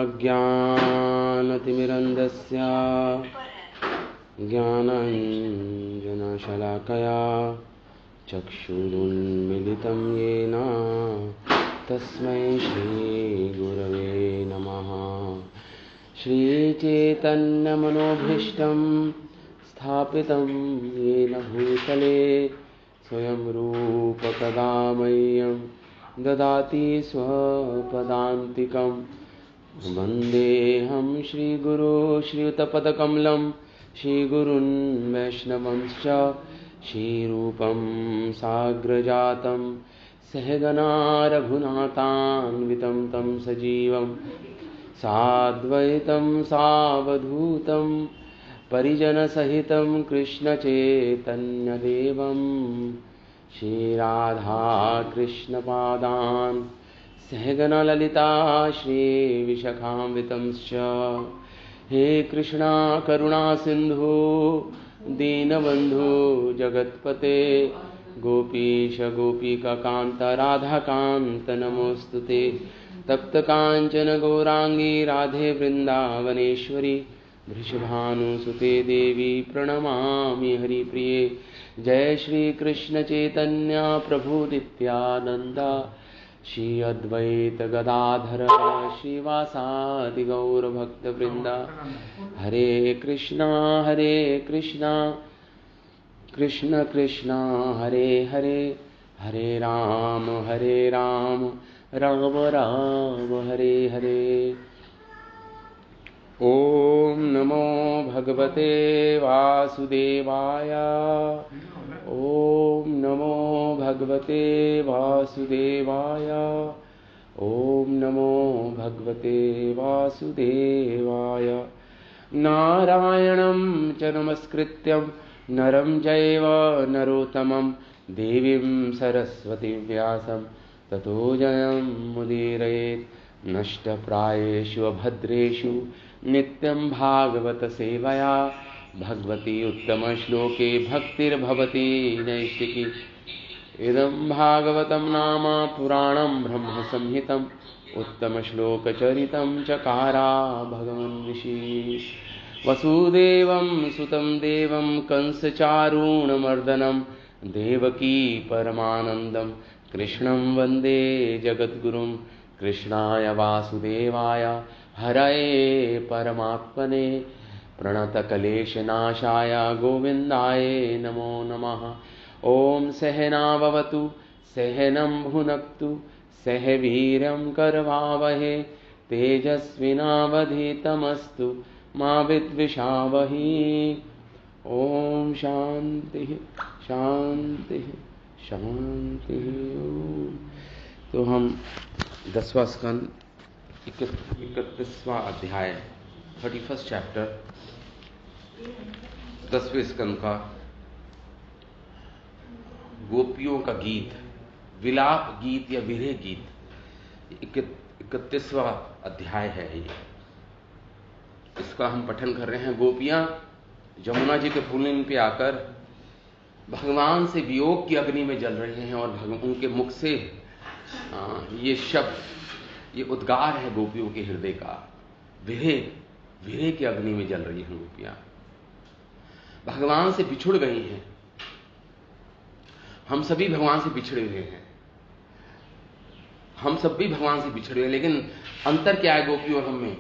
अज्ञानतिमिरन्धस्य ज्ञानाञ्जनशलाकया चक्षुरुन्मिलितं येन तस्मै श्रीगुरवे नमः। श्रीचैतन्यमनोभीष्टं स्थापितं येन भूतले स्वयं रूप कदा मह्यं ददाति स्वपदान्तिकं। वन्देऽहं श्रीगुरो श्रीयुतपदकमलं श्रीगुरुन् वैष्णवंश्च श्रीरूपं साग्रजातं सहगना रघुनाथान्वितं तं सजीवं साद्वैतं सावधूतं परिजनसहितं कृष्णचैतन्यदेवं श्रीराधाकृष्णपादान् सहगना ललिता श्रीविशाखान्वितंश्च। हे कृष्णा करुणा सिन्धु दीनबन्धु जगत्पते गोपीश गोपिकान्त राधाकान्त नमोस्तुते। तप्त कांचन गौरांगी राधे वृंदावनेश्वरी वृषभानुसुते देवी प्रणमामि हरिप्रिये। जय श्री कृष्ण चैतन्य प्रभु नित्यानंद श्री अद्वैत गदाधर श्रीवासादि गौर भक्त वृंदा। हरे कृष्णा कृष्ण कृष्ण हरे हरे हरे राम राम राम हरे हरे। ओम नमो भगवते वासुदेवाय। ओम नमो भगवते वासुदेवाय। ओम नमो भगवते वासुदेवाय। नारायणं च नमस्कृत्यं नरं चैव नरोत्तमं देवीं सरस्वतीं व्यासं ततो जयमुदीरयेत्। नष्टप्रायेषु अभद्रेषु नित्यं भागवत सेवया भगवती उत्तमश्लोके भक्तिर्भवति नैष्टिकी। इदं भागवतं नाम पुराणं ब्रह्मसंहितम् उत्तमश्लोकचरितं चकारा भगवन् ऋषि। वसुदेवं सुतं देवं कंसचारूणमर्दनं देवकी परमानन्दं कृष्णं वन्दे जगद्गुरुं। कृष्णाय वासुदेवाय हरये परमात्मने प्रणतक्लेशनाशाय गोविन्दाय नमो नमः। ॐ सहना भवतु सहनं भुनक्तु सह वीर्यं करवावहे तेजस्विनावधीतमस्तु मा विद्विषावहि। ओम शांति शांति शांति। तो हम 10वां स्कंद 31वां अध्याय 31st चैप्टर 10वें स्कंद का गोपियों का गीत, विलाप गीत या विरह गीत 31वां अध्याय है ये। इसका हम पठन कर रहे हैं। गोपियां जमुना जी के पुलिन पे आकर भगवान से वियोग की अग्नि में जल रहे हैं और उनके मुख से ये शब्द, ये उद्गार है गोपियों के हृदय का। विरह की अग्नि में जल रही हैं गोपियां, भगवान से बिछुड़ गई हैं। हम सभी भगवान से बिछड़े हुए हैं, हम सब भी भगवान से बिछड़े हुए हैं, लेकिन अंतर क्या है गोपियों और हम में?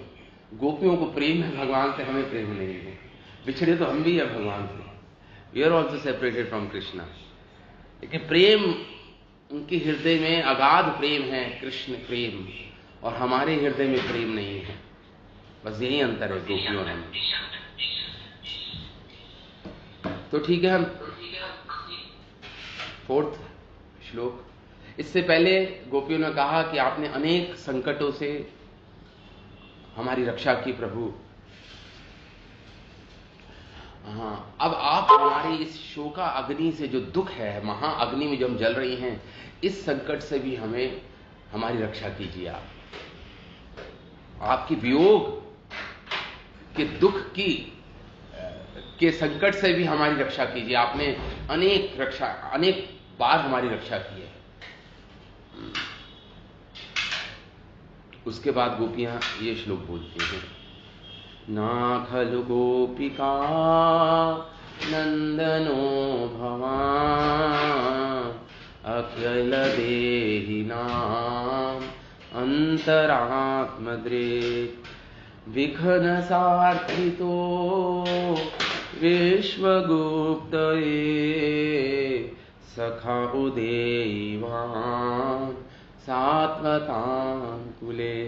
गोपियों को प्रेम है भगवान से, हमें प्रेम नहीं है। बिछड़े तो हम भी है भगवान से। We are also separated from Krishna, लेकिन प्रेम उनके हृदय में अगाध प्रेम है, कृष्ण प्रेम, और हमारे हृदय में प्रेम नहीं है। बस यही अंतर है गोपियों और हम। तो ठीक है, हम 4th श्लोक। इससे पहले गोपियों ने कहा कि आपने अनेक संकटों से हमारी रक्षा की प्रभु। हाँ, अब आप हमारी इस शोका अग्नि से, जो दुख है, महाअग्नि में जो हम जल रही हैं, इस संकट से भी हमें हमारी रक्षा कीजिए। आपकी वियोग के दुख के संकट से भी हमारी रक्षा कीजिए। आपने अनेक बार हमारी रक्षा की है। उसके बाद गोपियां ये श्लोक बोलती हैं, ना खलु गोपिका नंदनो भवान अखिल देहिनाम अंतरात्मदृक् विघ्न सार्थितो विश्वगुप्तये सखा उदेवान सात्वतांकुले।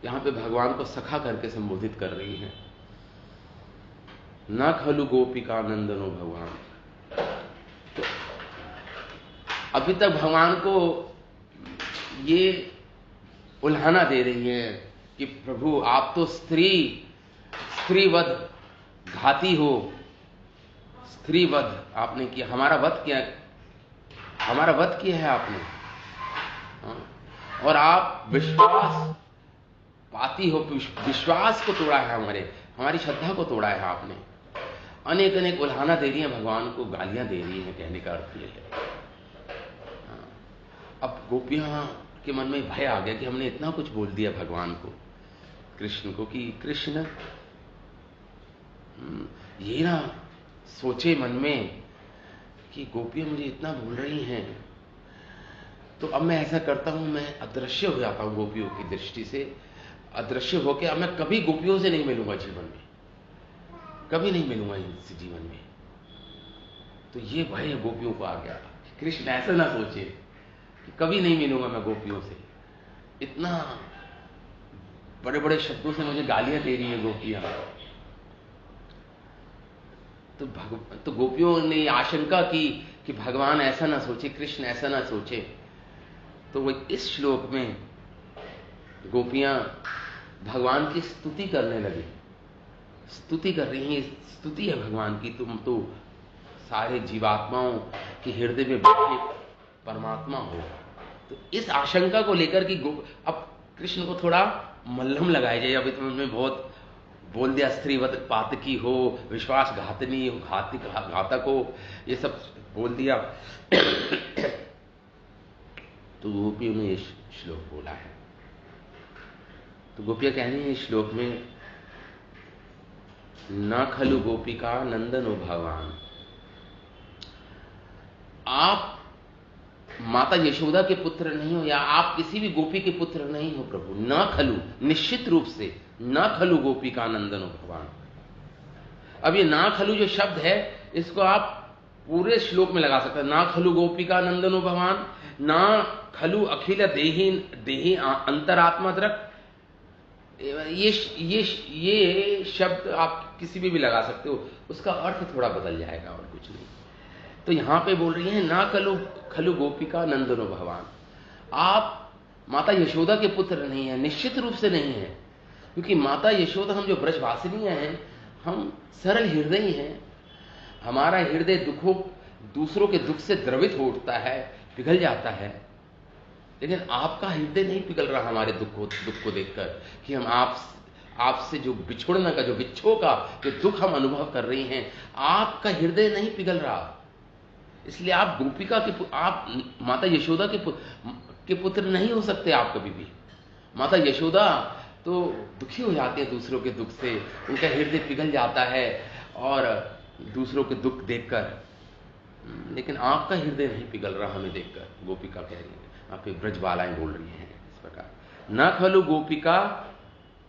यहां पे भगवान को सखा करके संबोधित कर रही हैं। न खलु गोपिका नंदनो भगवान। तो अभी तक भगवान को ये उल्हाना दे रही है कि प्रभु आप तो स्त्रीवध घाती हो, स्त्रीवध आपने किया, हमारा वध किया है आपने। और आप विश्वास पाती हो, विश्वास को तोड़ा है, हमारी श्रद्धा को तोड़ा है आपने। अनेक अनेक उल्हाना दे रही है भगवान को, गालियां दे रही हैं, कहने का अर्थ ये है। अब गोपियां के मन में भय आ गया कि हमने इतना कुछ बोल दिया भगवान को, कृष्ण को, कि कृष्ण ये ना सोचे मन में कि गोपियां मुझे इतना बोल रही हैं, तो अब मैं ऐसा करता हूं, मैं अदृश्य हो जाता हूं गोपियों की दृष्टि से, अदृश्य होकर अब मैं कभी गोपियों से नहीं मिलूंगा जीवन में, कभी नहीं मिलूंगा इनसे जीवन में। तो ये भय गोपियों को आ गया। कृष्ण ऐसा ना सोचे कि कभी नहीं मिलूंगा मैं गोपियों से, इतना बड़े बड़े शब्दों से मुझे गालियां दे रही है गोपियां। तो गोपियों ने आशंका की कि भगवान ऐसा ना सोचे, कृष्ण ऐसा ना सोचे। तो वो इस श्लोक में गोपियां भगवान की स्तुति करने लगी, स्तुति कर रही हैं। स्तुति है भगवान की, तुम तो सारे जीवात्माओं के हृदय में बैठे परमात्मा हो। तो इस आशंका को लेकर कि अब कृष्ण को थोड़ा मल्लम लगाया जाए। अभी तुमने बहुत बोल दिया, स्त्रीवत पातकी हो, विश्वासघातनी हो, घातक हो, ये सब बोल दिया। तो गोपियों ने ये श्लोक बोला है। तो गोपियां कह रही हैं इस श्लोक में, न खलु गोपिका नंदनो भगवान, आप माता यशोदा के पुत्र नहीं हो, या आप किसी भी गोपी के पुत्र नहीं हो प्रभु। न खलु, निश्चित रूप से, न खलु गोपिका नंदनो भगवान। अब ये ना खलु जो शब्द है, इसको आप पूरे श्लोक में लगा सकते हैं। ना खलु गोपिका नंदनो भगवान, ना खलु अखिल देही अंतरात्मा दृक्। ये शब्द आप किसी भी लगा सकते हो, उसका अर्थ थोड़ा बदल जाएगा और कुछ नहीं। तो यहां पे बोल रही हैं, ना खलु गोपिका नंदनो भगवान, आप माता यशोदा के पुत्र नहीं है, निश्चित रूप से नहीं है। क्योंकि माता यशोदा, हम जो ब्रजवासिनियां हैं, हम सरल हृदय हैं। हमारा हृदय दूसरों के दुख से द्रवित हो उठता है, पिघल जाता है। लेकिन आपका हृदय नहीं पिघल रहा हमारे दुख को देखकर, कि हम आपसे जो बिछुड़ने का, जो विच्छोह का जो दुख हम अनुभव कर रही हैं, आपका हृदय नहीं पिघल रहा। इसलिए आप गोपिका के, आप माता यशोदा के पुत्र नहीं हो सकते आप कभी भी। माता यशोदा तो दुखी हो जाते हैं दूसरों के दुख से, उनका हृदय पिघल जाता है और दूसरों के दुख देखकर। लेकिन आपका हृदय नहीं पिघल रहा हमें देखकर, गोपिका कह रही है, आपकी ब्रजबालाएं बोल रही हैं इस प्रकार। न खलु गोपिका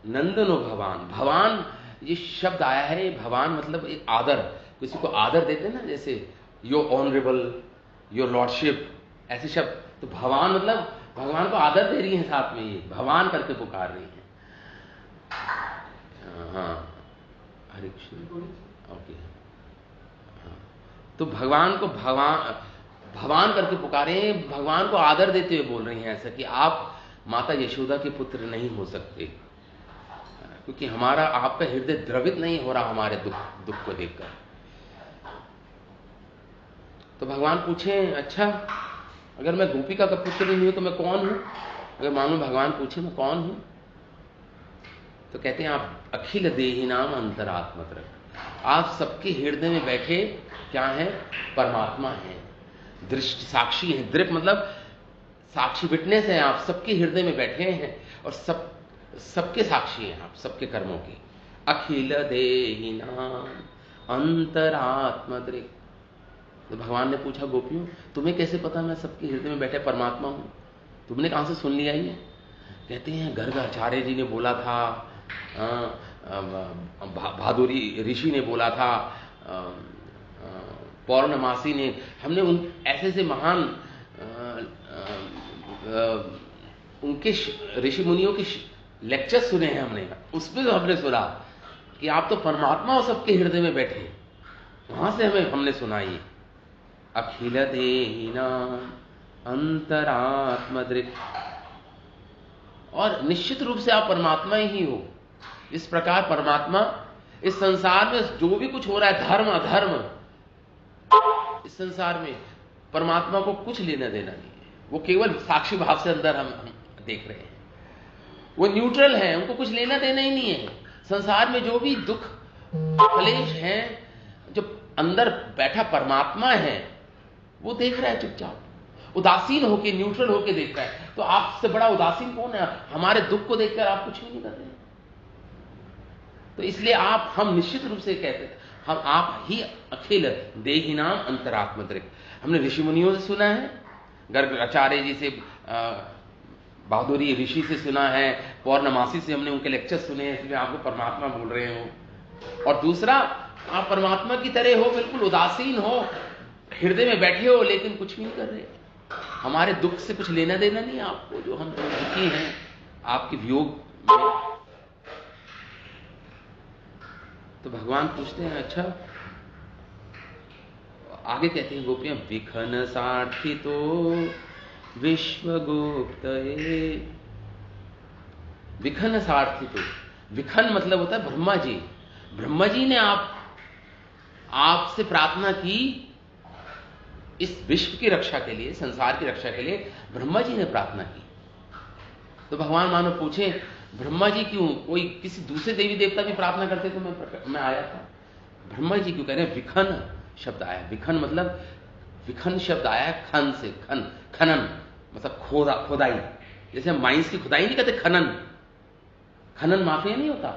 नंदनो भगवान। भगवान ये शब्द आया है, भगवान मतलब एक आदर, किसी को आदर देते ना, जैसे योर ऑनरेबल, योर लॉर्डशिप, ऐसे शब्द। तो भगवान मतलब भगवान को आदर दे रही है, साथ में ये भगवान करके पुकार रही है। हाँ, हरे कृष्ण, ओके। तो भगवान को भगवान करके पुकारे, भगवान को आदर देते हुए बोल रही हैं ऐसा, कि आप माता यशोदा के पुत्र नहीं हो सकते, क्योंकि हमारा, आपका हृदय द्रवित नहीं हो रहा हमारे दुख को देखकर। तो भगवान पूछे, अच्छा अगर मैं गोपिका का पुत्र नहीं हूं तो मैं कौन हूं? अगर मानो भगवान पूछे मैं कौन हूं, तो कहते हैं आप अखिल देही नाम अंतरात्मक, आप सबके हृदय में बैठे क्या है? परमात्मा है, दृष्टि साक्षी है। दृक् मतलब साक्षी विटनेस हैं आप, सबके हृदय में बैठे हैं और सबके साक्षी हैं आप, सबके कर्मों के। अखिल देहिनाम अंतरात्मदृक्। तो भगवान ने पूछा गोपियों, तुम्हें कैसे पता मैं सबके हृदय में बैठे परमात्मा हूं? तुमने कहां से सुन लिया ये? कहते हैं गर्ग आचार्य जी ने बोला था, भादुरी ऋषि ने बोला था, पौर्णमासी ने, हमने उन ऐसे महान उनके ऋषि मुनियों के लेक्चर सुने हैं हमने, उसमें तो हमने सुना कि आप तो परमात्मा हो सबके हृदय में बैठे, वहां से हमने सुना ये अखिल देहिनाम अंतरात्मदृक्। और निश्चित रूप से आप परमात्मा ही हो। इस प्रकार परमात्मा, इस संसार में जो भी कुछ हो रहा है, धर्म अधर्म, इस संसार में परमात्मा को कुछ लेना देना नहीं है। वो केवल साक्षी भाव से अंदर हम देख रहे हैं, वो न्यूट्रल है, उनको कुछ लेना देना ही नहीं है। संसार में जो भी दुख क्लेश है, जो अंदर बैठा परमात्मा है वो देख रहा है चुपचाप, उदासीन होके, न्यूट्रल होके देख रहा है। तो आपसे बड़ा उदासीन कौन है? हमारे दुख को देखकर आप कुछ भी नहीं कर रहे हैं। तो इसलिए हम निश्चित रूप से कहते हैं, आप ही अखिल देहिनाम अंतरात्मदृक्। हमने ऋषि मुनियों से सुना है, गर्ग आचार्य जी से, बहादुरी ऋषि से सुना है, पौर्णमासी से हमने उनके लेक्चर सुने हैं, इसलिए आपको परमात्मा बोल रहे हो। और दूसरा, आप परमात्मा की तरह हो, बिल्कुल उदासीन हो, हृदय में बैठे हो, लेकिन कुछ भी नहीं कर रहे। हमारे दुख से कुछ लेना देना नहीं आपको, जो हम दुखी हैं आपके वियोग में। तो भगवान पूछते हैं, अच्छा, आगे कहते हैं गोपियां, विखन सार्थी तो विश्वगुप्त। विखन सार्थी तो, विखन मतलब होता है ब्रह्मा जी। ब्रह्मा जी ने आपसे प्रार्थना की, इस विश्व की रक्षा के लिए, संसार की रक्षा के लिए ब्रह्मा जी ने प्रार्थना की। तो भगवान मानो पूछे, ब्रह्मा जी क्यों? कोई किसी दूसरे देवी देवता भी प्रार्थना करते तो मैं आया था। ब्रह्मा जी क्यों कह रहे हैं? विखन शब्द आया, विखन मतलब, विखन शब्द आया खन से, खनन मतलब खोदाई। जैसे हम माइंस की खुदाई नहीं कहते, खनन माफिया नहीं होता।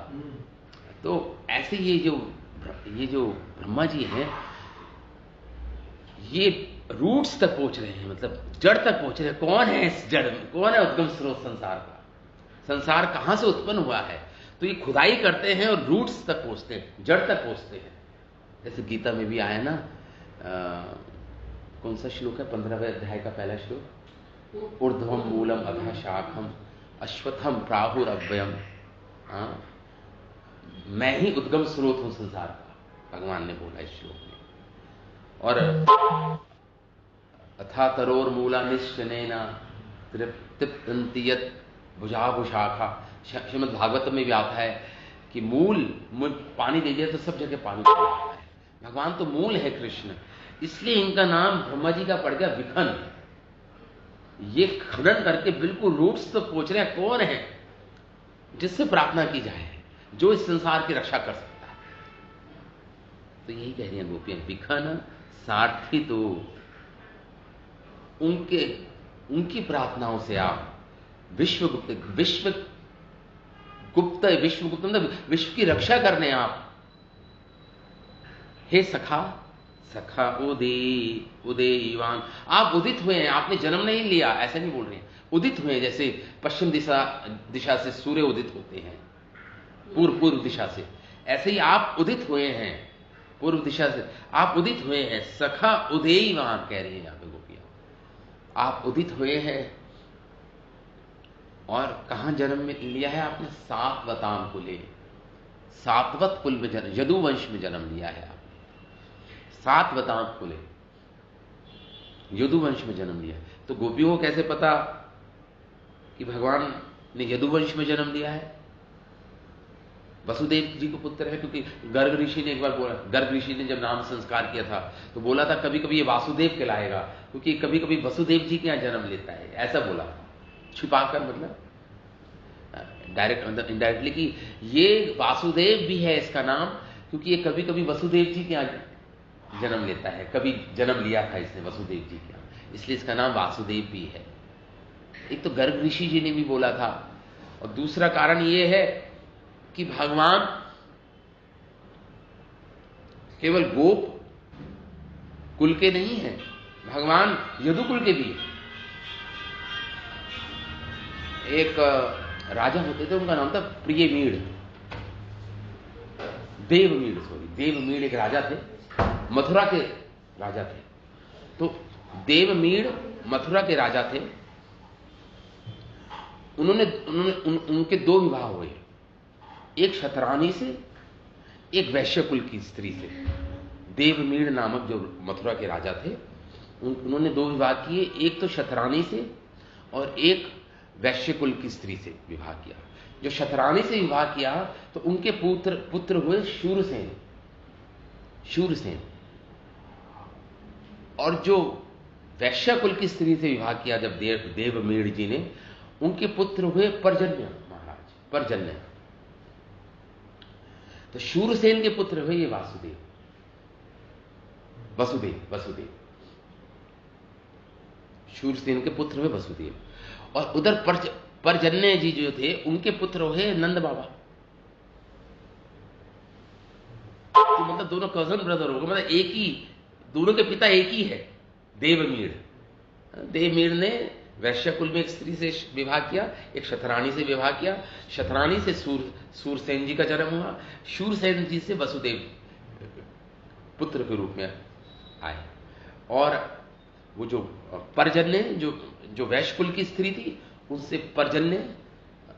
तो ऐसे ये जो ब्रह्मा जी हैं, ये रूट्स तक पहुंच रहे हैं, मतलब जड़ तक पहुंच रहे हैं। कौन है इस जड़ में? कौन है उद्गम स्रोत संसार का? संसार कहां से उत्पन्न हुआ है? तो ये खुदाई करते हैं और रूट्स तक पहुंचते हैं, जड़ तक पहुंचते हैं। जैसे गीता में भी आया ना, कौन सा श्लोक है? 15वें अध्याय का पहला श्लोक, ऊर्ध्वम मूलम अधः शाखम अश्वत्थम प्राहुरव्ययम। मैं ही उद्गम स्रोत हूं संसार का, भगवान ने बोला इस श्लोक में। और अथा तरोर मूला निश्चनेना तृप्तन्ति यत् भुजाभुशाखा। श्रीमद् भागवत में भी आता है कि मूल पानी दे दिया तो सब जगह पानी चला आता है। भगवान तो मूल है कृष्ण, इसलिए इनका नाम ब्रह्मा जी का पड़ गया विखन। ये खनन करके बिल्कुल रूट्स तक पहुंच रहे हैं। कौन है जिससे प्रार्थना की जाए, जो इस संसार की रक्षा कर सकता है? तो यही कह रही हैं गोपियां, विखन सार्थी तो, उनकी प्रार्थनाओं से आप विश्वगुप्त मतलब विश्व की रक्षा करने आप, हे सखा उदयवान, आप उदित हुए हैं। आपने जन्म नहीं लिया, ऐसा नहीं बोल रहे हैं, उदित हुए हैं। जैसे पश्चिम दिशा से सूर्य उदित होते हैं, पूर्व दिशा से, ऐसे ही आप उदित हुए हैं, पूर्व दिशा से आप उदित हुए हैं। सखा उदयवान कह रही है यहां पे गोपियां, आप उदित हुए हैं। और कहां जन्म में लिया है आपने? सातवताम कुले, सातवत कुल में जन्म, यदुवंश में जन्म लिया है आपने। सातवताम कुले, यदुवंश में जन्म लिया है। तो गोपियों को कैसे पता कि भगवान ने यदुवंश में जन्म लिया है? वसुदेव जी को पुत्र है, क्योंकि गर्ग ऋषि ने एक बार बोला, गर्ग ऋषि ने जब नाम संस्कार किया था तो बोला था कभी कभी ये वासुदेव कहलाएगा, क्योंकि कभी कभी वसुदेव जी के यहां जन्म लेता है, ऐसा बोला था, छुपाकर, मतलब डायरेक्ट मतलब इनडायरेक्टली, कि ये वासुदेव भी है इसका नाम, क्योंकि ये कभी कभी वसुदेव जी के यहां जन्म लेता है, कभी जन्म लिया था इसने वसुदेव जी के यहां, इसलिए इसका नाम वासुदेव भी है। एक तो गर्ग ऋषि जी ने भी बोला था, और दूसरा कारण यह है कि भगवान केवल गोप कुल के नहीं है, भगवान यदुकुल के भी है। एक राजा होते थे, उनका नाम था प्रियमीड़, देवमीड़ एक राजा थे, मथुरा के राजा थे। तो देवमीड़ मथुरा के राजा थे। उनके दो विवाह हुए, एक शतरानी से, एक वैश्य कुल की स्त्री से। देवमीड़ नामक जो मथुरा के राजा थे, उन्होंने दो विवाह किए, एक तो शतरानी से और एक वैश्य कुल की स्त्री से विवाह किया। जो शतरानी से विवाह किया तो उनके पुत्र हुए शूरसेन, और जो वैश्य कुल की स्त्री से विवाह किया जब देवमीड़ जी ने, उनके पुत्र हुए पर्जन्य। तो शूरसेन के पुत्र हुए ये वसुदेव। शूरसेन के पुत्र हुए वसुदेव, और उधर पर्जन्य जी जो थे, उनके पुत्र हुए नंद बाबा। तो मतलब दोनों कजन ब्रदर हो गए, मतलब एक ही, दोनों के पिता एक ही है, देवमीड़ ने वैश्य कुल में एक स्त्री से विवाह किया, एक शतरानी से विवाह किया। शतरानी से सूरसेन जी का जन्म हुआ, शूरसेन जी से वसुदेव पुत्र के रूप में आए। और वो जो पर्जन्य, जो वैश्य कुल की स्त्री थी, उससे पर्जन्य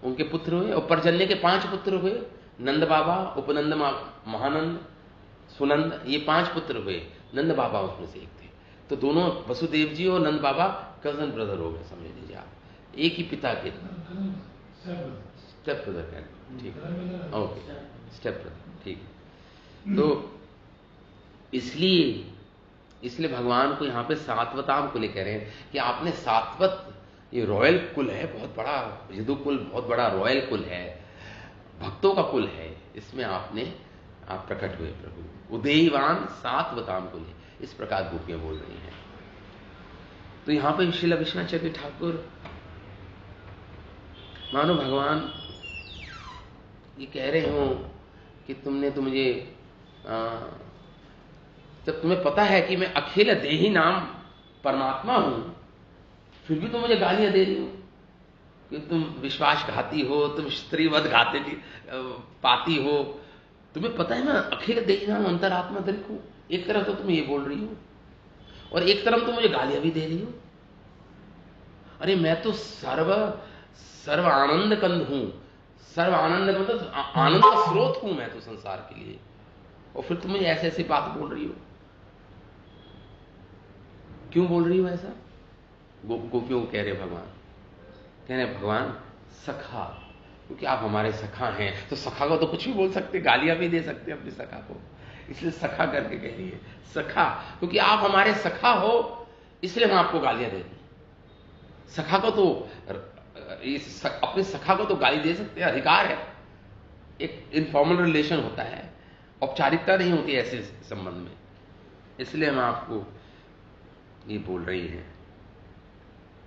उनके पुत्र हुए, और पर्जन्य के 5 पुत्र हुए, नंद बाबा, उपनंद, महानंद, सुनंद, ये 5 पुत्र हुए। नंद बाबा उसमें से एक थे। तो दोनों वसुदेव जी और नंद बाबा कजन ब्रदर हो गए, समझ लीजिए आप, एक ही पिता के स्टेप ब्रदर कहते, ठीक, ओके, स्टेप ब्रदर, ठीक। तो इसलिए भगवान को यहां पे सात्वताम कुल कह रहे हैं कि आपने सात्वत, ये रॉयल कुल है, बहुत बड़ा यदुकुल, बहुत बड़ा रॉयल कुल है, भक्तों का कुल है, इसमें आप प्रकट हुए प्रभु, उदयवान सात्वताम कुल है, इस प्रकार गोपियां बोल रही हैं। तो यहां पे श्रील विश्वनाथ चक्रवर्ती ठाकुर, मानो भगवान ये कह रहे हो कि तुमने तो मुझे, जब तुम्हें पता है कि मैं अखिल देही नाम परमात्मा हूं, फिर भी तुम मुझे गालियां दे रही हो कि तुम विश्वासघाती हो, तुम स्त्रीवध घाते पाती हो। तुम्हें पता है मैं अखिल देही नाम अंतरात्मा दरिक हूं, एक तरफ तो तुम ये बोल रही हो और एक तरफ तो मुझे गालियां भी दे रही हो। अरे मैं तो सर्व आनंद कंद हूं, सर्व आनंद मतलब आनंद का स्रोत हूं मैं तो संसार के लिए, और फिर तुम मुझे ऐसे ऐसी बात बोल रही हो। क्यों बोल रही हो ऐसा? गोपियों को कह रहे भगवान, कह रहे भगवान सखा, क्योंकि आप हमारे सखा हैं, तो सखा को तो कुछ भी बोल सकते, गालियां भी दे सकते अपने सखा को, इसलिए सखा करके कह रही है, सखा, क्योंकि आप हमारे सखा हो इसलिए हम आपको गालियां देते हैं। सखा को तो अपने सखा को तो गाली दे सकते हैं, अधिकार है, एक इनफॉर्मल रिलेशन होता है, औपचारिकता नहीं होती ऐसे संबंध में, इसलिए हम आपको ये बोल रही हैं।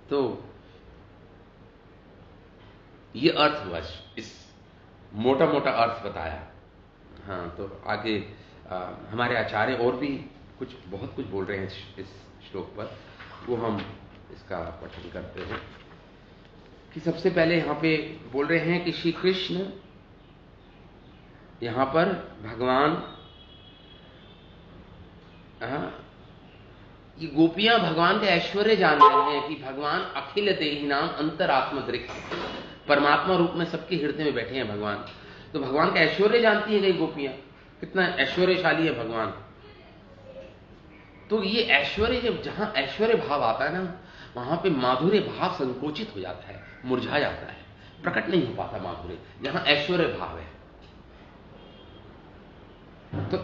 तो ये अर्थ हुआ, इस मोटा मोटा अर्थ बताया। हाँ, तो आगे हमारे आचार्य और भी बहुत कुछ बोल रहे हैं इस श्लोक पर, वो हम इसका पठन करते हैं। कि सबसे पहले यहां पे बोल रहे हैं कि श्री कृष्ण यहां पर भगवान, ये गोपियां भगवान का ऐश्वर्य जान रहे हैं कि भगवान अखिल देही नाम अंतरात्मा दृक्, परमात्मा रूप में सबके हृदय में बैठे हैं भगवान। तो भगवान का ऐश्वर्य जानती है कई गोपियां, कितना ऐश्वर्यशाली है भगवान। तो ये ऐश्वर्य, जब जहां ऐश्वर्य भाव आता है ना, वहां पे माधुर्य भाव संकोचित हो जाता है, मुरझा जाता है, प्रकट नहीं हो पाता माधुर्य, जहां ऐश्वर्य भाव है। तो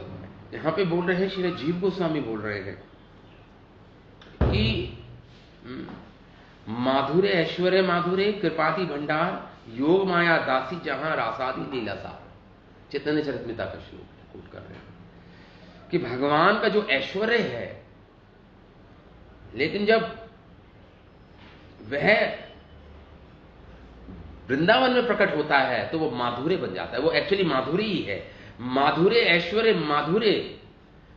यहां पे बोल रहे हैं, श्री जीव गोस्वामी बोल रहे हैं कि माधुर्य ऐश्वर्य माधुर्य कृपाति भंडार योग माया दासी जहां रासादी लीलासा, चैतन्य चरितमिता का श्लोक कोट कर रहे हैं कि भगवान का जो ऐश्वर्य है, लेकिन जब वह वृंदावन में प्रकट होता है तो वो माधुर्य बन जाता है। वो एक्चुअली माधुर्य ही है। माधुर्य, ऐश्वर्य, माधुर्य,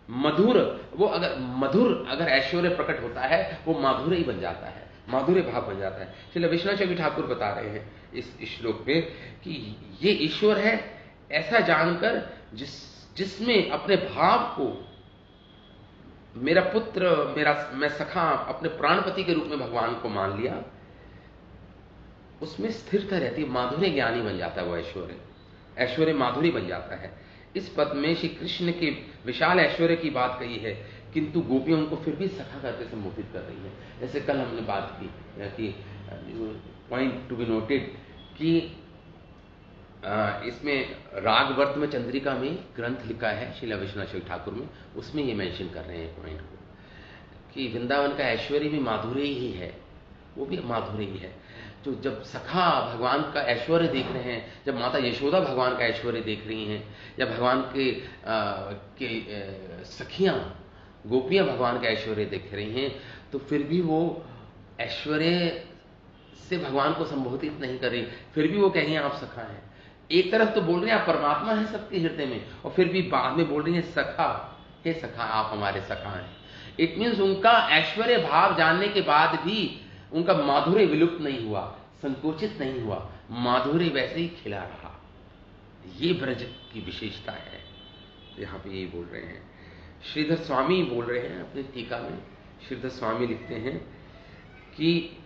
मधुर, वो अगर मधुर अगर ऐश्वर्य प्रकट होता है वो माधुर्य ही बन जाता है, माधुर्य भाव बन जाता है। श्रील विश्वनाथ चक्रवर्ती ठाकुर बता रहे हैं इस श्लोक में कि ये ईश्वर है ऐसा जानकर जिसमें अपने भाव को मेरा पुत्र, मैं सखा, अपने प्राणपति के रूप में भगवान को मान लिया, उसमें स्थिरता रहती है, माधुर्य ज्ञानी बन जाता है वो ऐश्वर्य, ऐश्वर्य माधुरी बन जाता है। इस पद में श्री कृष्ण के विशाल ऐश्वर्य की बात कही है, किंतु गोपियां उनको फिर भी सखा करके संबोधित कर रही है। जैसे कल हमने बात की कि पॉइंट टू बी नोटेड कि इसमें रागवर्त में चंद्रिका में ग्रंथ लिखा है श्रील विश्वनाथ चक्रवर्ती ठाकुर में, उसमें ये मेंशन कर रहे हैं पॉइंट को कि वृंदावन का ऐश्वर्य भी माधुर्य ही है, वो भी माधुर्य ही है। जो जब सखा भगवान का ऐश्वर्य देख रहे हैं, जब माता यशोदा भगवान का ऐश्वर्य देख रही हैं, या भगवान के सखियां गोपियां भगवान का ऐश्वर्य देख रही हैं, तो फिर भी वो ऐश्वर्य से भगवान को संबोधित नहीं कर रही, फिर भी वो कह रही हैं आप सखा हैं। एक तरफ तो बोल रहे हैं आप परमात्मा हैं सबके हृदय में, और फिर भी बाद में बोल रही हैं सखा, हे सखा आप हमारे सखा हैं। इट मीन्स उनका ऐश्वर्य भाव जानने के बाद भी उनका माधुर्य विलुप्त नहीं हुआ, संकोचित नहीं हुआ, माधुर्य वैसे ही खिला रहा। ये ब्रज की विशेषता है। यहां पे ये बोल रहे हैं, श्रीधर स्वामी बोल रहे हैं अपनी टीका में। श्रीधर स्वामी लिखते हैं कि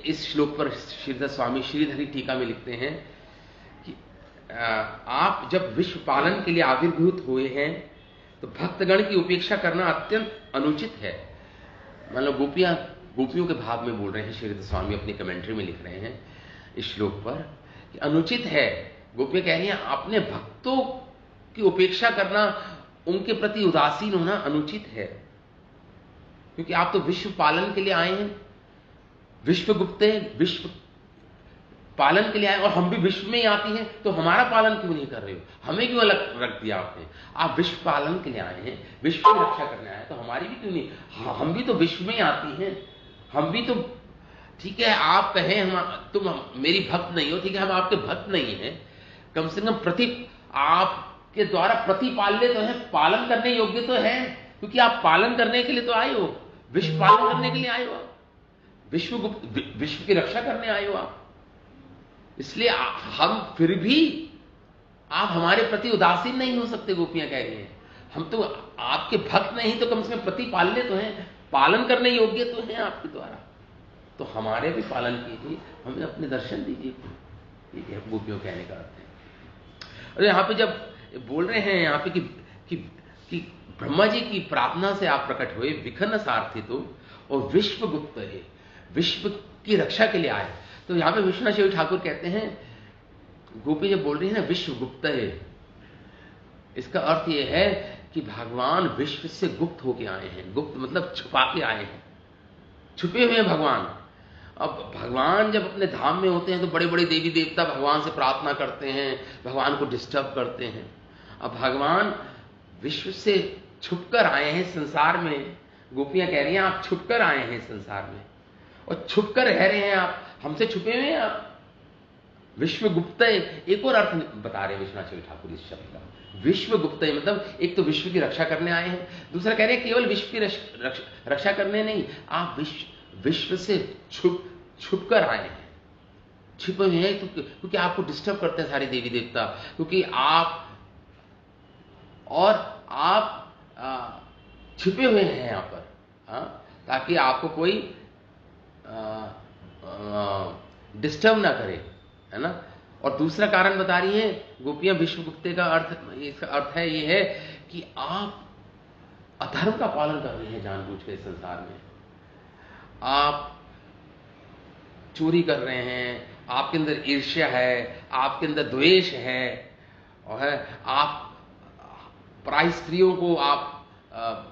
इस श्लोक पर श्रीधर स्वामी श्रीधरी टीका में लिखते हैं कि आप जब विश्व पालन के लिए आविर्भूत हुए हैं तो भक्तगण की उपेक्षा करना अत्यंत अनुचित है। मतलब गोपियों के भाव में बोल रहे हैं श्रीधर स्वामी, अपनी कमेंट्री में लिख रहे हैं इस श्लोक पर कि अनुचित है। गोपियां कह रही हैं अपने भक्तों की उपेक्षा करना, उनके प्रति उदासीन होना अनुचित है, क्योंकि आप तो विश्व पालन के लिए आए हैं, विश्वगुप्ते विश्व पालन के लिए आए, और हम भी विश्व में ही आती हैं, तो हमारा पालन क्यों नहीं कर रहे हो, हमें क्यों अलग रख दिया आपने। आप विश्व पालन के लिए आए हैं, विश्व की रक्षा करने आए हैं, तो हमारी भी क्यों नहीं, हम भी तो विश्व में ही आती हैं, हम भी तो, ठीक है आप कहें हम तुम मेरी भक्त नहीं हो, ठीक है हम आपके भक्त नहीं हैं, कम से कम आपके द्वारा प्रतिपाल्य तो है, पालन करने योग्य तो है, क्योंकि आप पालन करने के लिए तो आए हो, विश्व पालन करने के लिए आए हो, विश्व की रक्षा करने आए हो आप। इसलिए हम फिर भी आप हमारे प्रति उदासीन नहीं हो सकते। गोपियां कह रही हैं हम तो आपके भक्त नहीं तो कम से कम प्रतिपाल्य तो हैं, पालन करने योग्य तो हैं आपके द्वारा, तो हमारे भी पालन कीजिए, हमें अपने दर्शन दीजिए। ये गोपियों कहने का अर्थ है। और यहां पे जब बोल रहे हैं यहां पे कि ब्रह्मा जी की प्रार्थना से आप प्रकट हुए, विखन्न सार्थितो, और विश्वगुप्त है, विश्व की रक्षा के लिए आए, तो यहां पे विश्वनाथ चक्रवर्ती ठाकुर कहते हैं गोपी जब बोल रही है ना विश्वगुप्त है, इसका अर्थ यह है कि भगवान विश्व से गुप्त होके आए हैं। गुप्त मतलब छुपा के आए हैं, छुपे हुए हैं भगवान। अब भगवान जब अपने धाम में होते हैं तो बड़े बड़े देवी देवता भगवान से प्रार्थना करते हैं, भगवान को डिस्टर्ब करते हैं। अब भगवान विश्व से छुपकर आए हैं संसार में। गोपियां कह रही हैं आप छुपकर आए हैं संसार में, और छुपकर रह रहे हैं आप, हमसे छुपे हुए हैं आप। विश्वगुप्त एक और अर्थ बता रहे हैं विश्वनाथ चक्रवर्ती ठाकुर इस शब्द का। विश्वगुप्त मतलब एक तो विश्व की रक्षा करने आए हैं, दूसरा कह रहे हैं केवल विश्व की रक्षा करने नहीं, आप विश्व से छुप कर आए हैं, छिपे हुए हैं, क्योंकि आपको डिस्टर्ब करते हैं सारे देवी देवता, क्योंकि आप छिपे हुए हैं यहां पर, ताकि आपको कोई डिस्टर्ब ना करे, है ना। और दूसरा कारण बता रही है गोपियां विश्वगुप्ते का अर्थ, इसका अर्थ है ये है कि आप अधर्म का पालन कर रहे हैं जानबूझ के संसार में, आप चोरी कर रहे हैं, आपके अंदर ईर्ष्या है, आपके अंदर द्वेष है, और आप पराई स्त्रियों को आप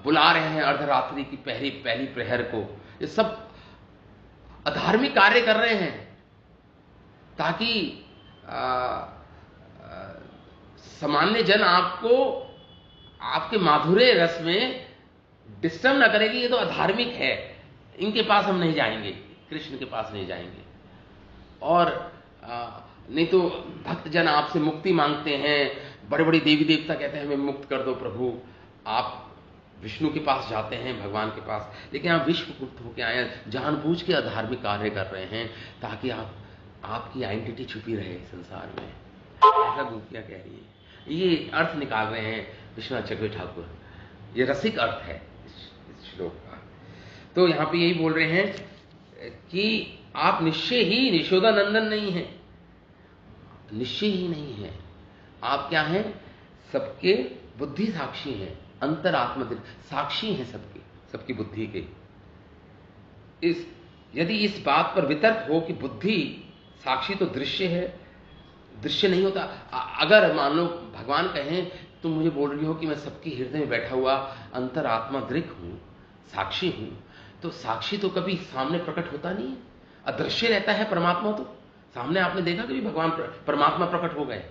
बुला रहे हैं अर्धरात्रि की पहली प्रहर को। ये सब अधार्मिक कार्य कर रहे हैं ताकि सामान्य जन आपको आपके माधुर्य रस में डिस्टर्ब ना करेगी। ये तो अधार्मिक है, इनके पास हम नहीं जाएंगे, कृष्ण के पास नहीं जाएंगे। और नहीं तो भक्तजन आपसे मुक्ति मांगते हैं, बड़े बड़े देवी देवता कहते हैं हमें मुक्त कर दो प्रभु, आप विष्णु के पास जाते हैं, भगवान के पास, लेकिन आप विश्व मुक्त होकर आए हैं, जानबूझ के अधार्मिक कार्य कर रहे हैं ताकि आपकी आइडेंटिटी छुपी रहे संसार में, ऐसा गोपियां कह रही है। ये अर्थ निकाल रहे हैं विश्वनाथ चक्रवर्ती ठाकुर, ये रसिक अर्थ है इस श्लोक का। तो यहां पे यही बोल रहे हैं कि आप निश्चय ही यशोदानंदन नहीं हैं, निश्चय ही नहीं है, आप क्या हैं, सबके बुद्धि साक्षी हैं, अंतरात्मा साक्षी हैं सबकी बुद्धि के। यदि इस बात पर वितर्क हो कि बुद्धि साक्षी तो दृश्य है, दृश्य नहीं होता। अगर मान लो भगवान कहें तुम मुझे बोल रही हो कि मैं सबके हृदय में बैठा हुआ अंतरात्मा दृक हूं, साक्षी हूं, तो साक्षी तो कभी सामने प्रकट होता नहीं है, अदृश्य रहता है परमात्मा। तो सामने आपने देखा कभी भगवान परमात्मा प्रकट हो गए?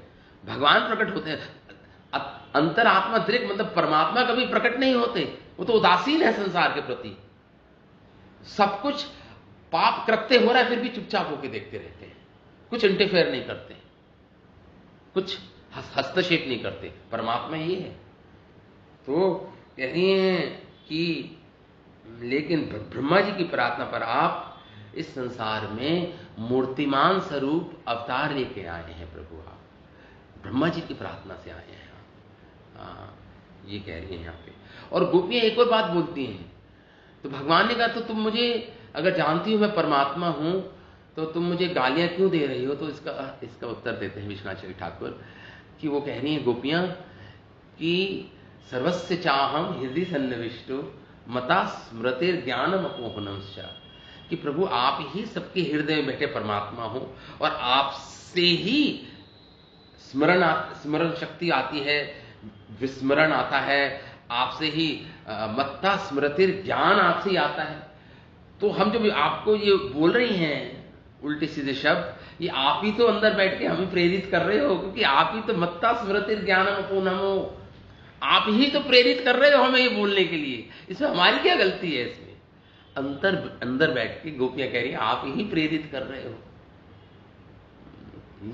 भगवान प्रकट होते हैं, अंतरात्मा दृक मतलब परमात्मा कभी प्रकट नहीं होते, वो तो उदासीन है संसार के प्रति, सब कुछ पाप कृत्य हो रहा है फिर भी चुपचाप होकर देखते रहते हैं, कुछ इंटरफेयर नहीं करते, कुछ हस्तक्षेप नहीं करते। परमात्मा ये है। तो कह रही हैं कि लेकिन ब्रह्मा जी की प्रार्थना पर आप इस संसार में मूर्तिमान स्वरूप अवतार लेके आए हैं प्रभु, आप ब्रह्मा जी की प्रार्थना से आए हैं। ये कह रही हैं यहाँ पे। और गोपियां एक और बात बोलती हैं, तो भगवान ने कहा तो तुम मुझे अगर जानती हो मैं परमात्मा हूं तो तुम मुझे गालियां क्यों दे रही हो? तो इसका उत्तर देते हैं विश्वनाथ चक्रवर्ती ठाकुर कि वो कह रही हैं गोपियां कि सर्वस्य चाहम हृदय सन्निविष्टो मता स्मृतिर ज्ञानम अपोहनम, कि प्रभु आप ही सबके हृदय में बैठे परमात्मा हो और आपसे ही स्मरण शक्ति आती है, विस्मरण आता है, आपसे ही मत्ता स्मृतिर ज्ञान आपसे ही आता है। तो हम जब आपको ये बोल रही हैं उल्टे सीधे शब्द, ये आप ही तो अंदर बैठ के हमें प्रेरित कर रहे हो, क्योंकि आप ही तो मत्ता स्मृतिर ज्ञानम अपोहनमो, आप ही तो प्रेरित कर रहे हो हमें ये बोलने के लिए, इसमें हमारी क्या गलती है? इसमें अंदर बैठ के गोपियां कह रही है आप ही प्रेरित कर रहे हो,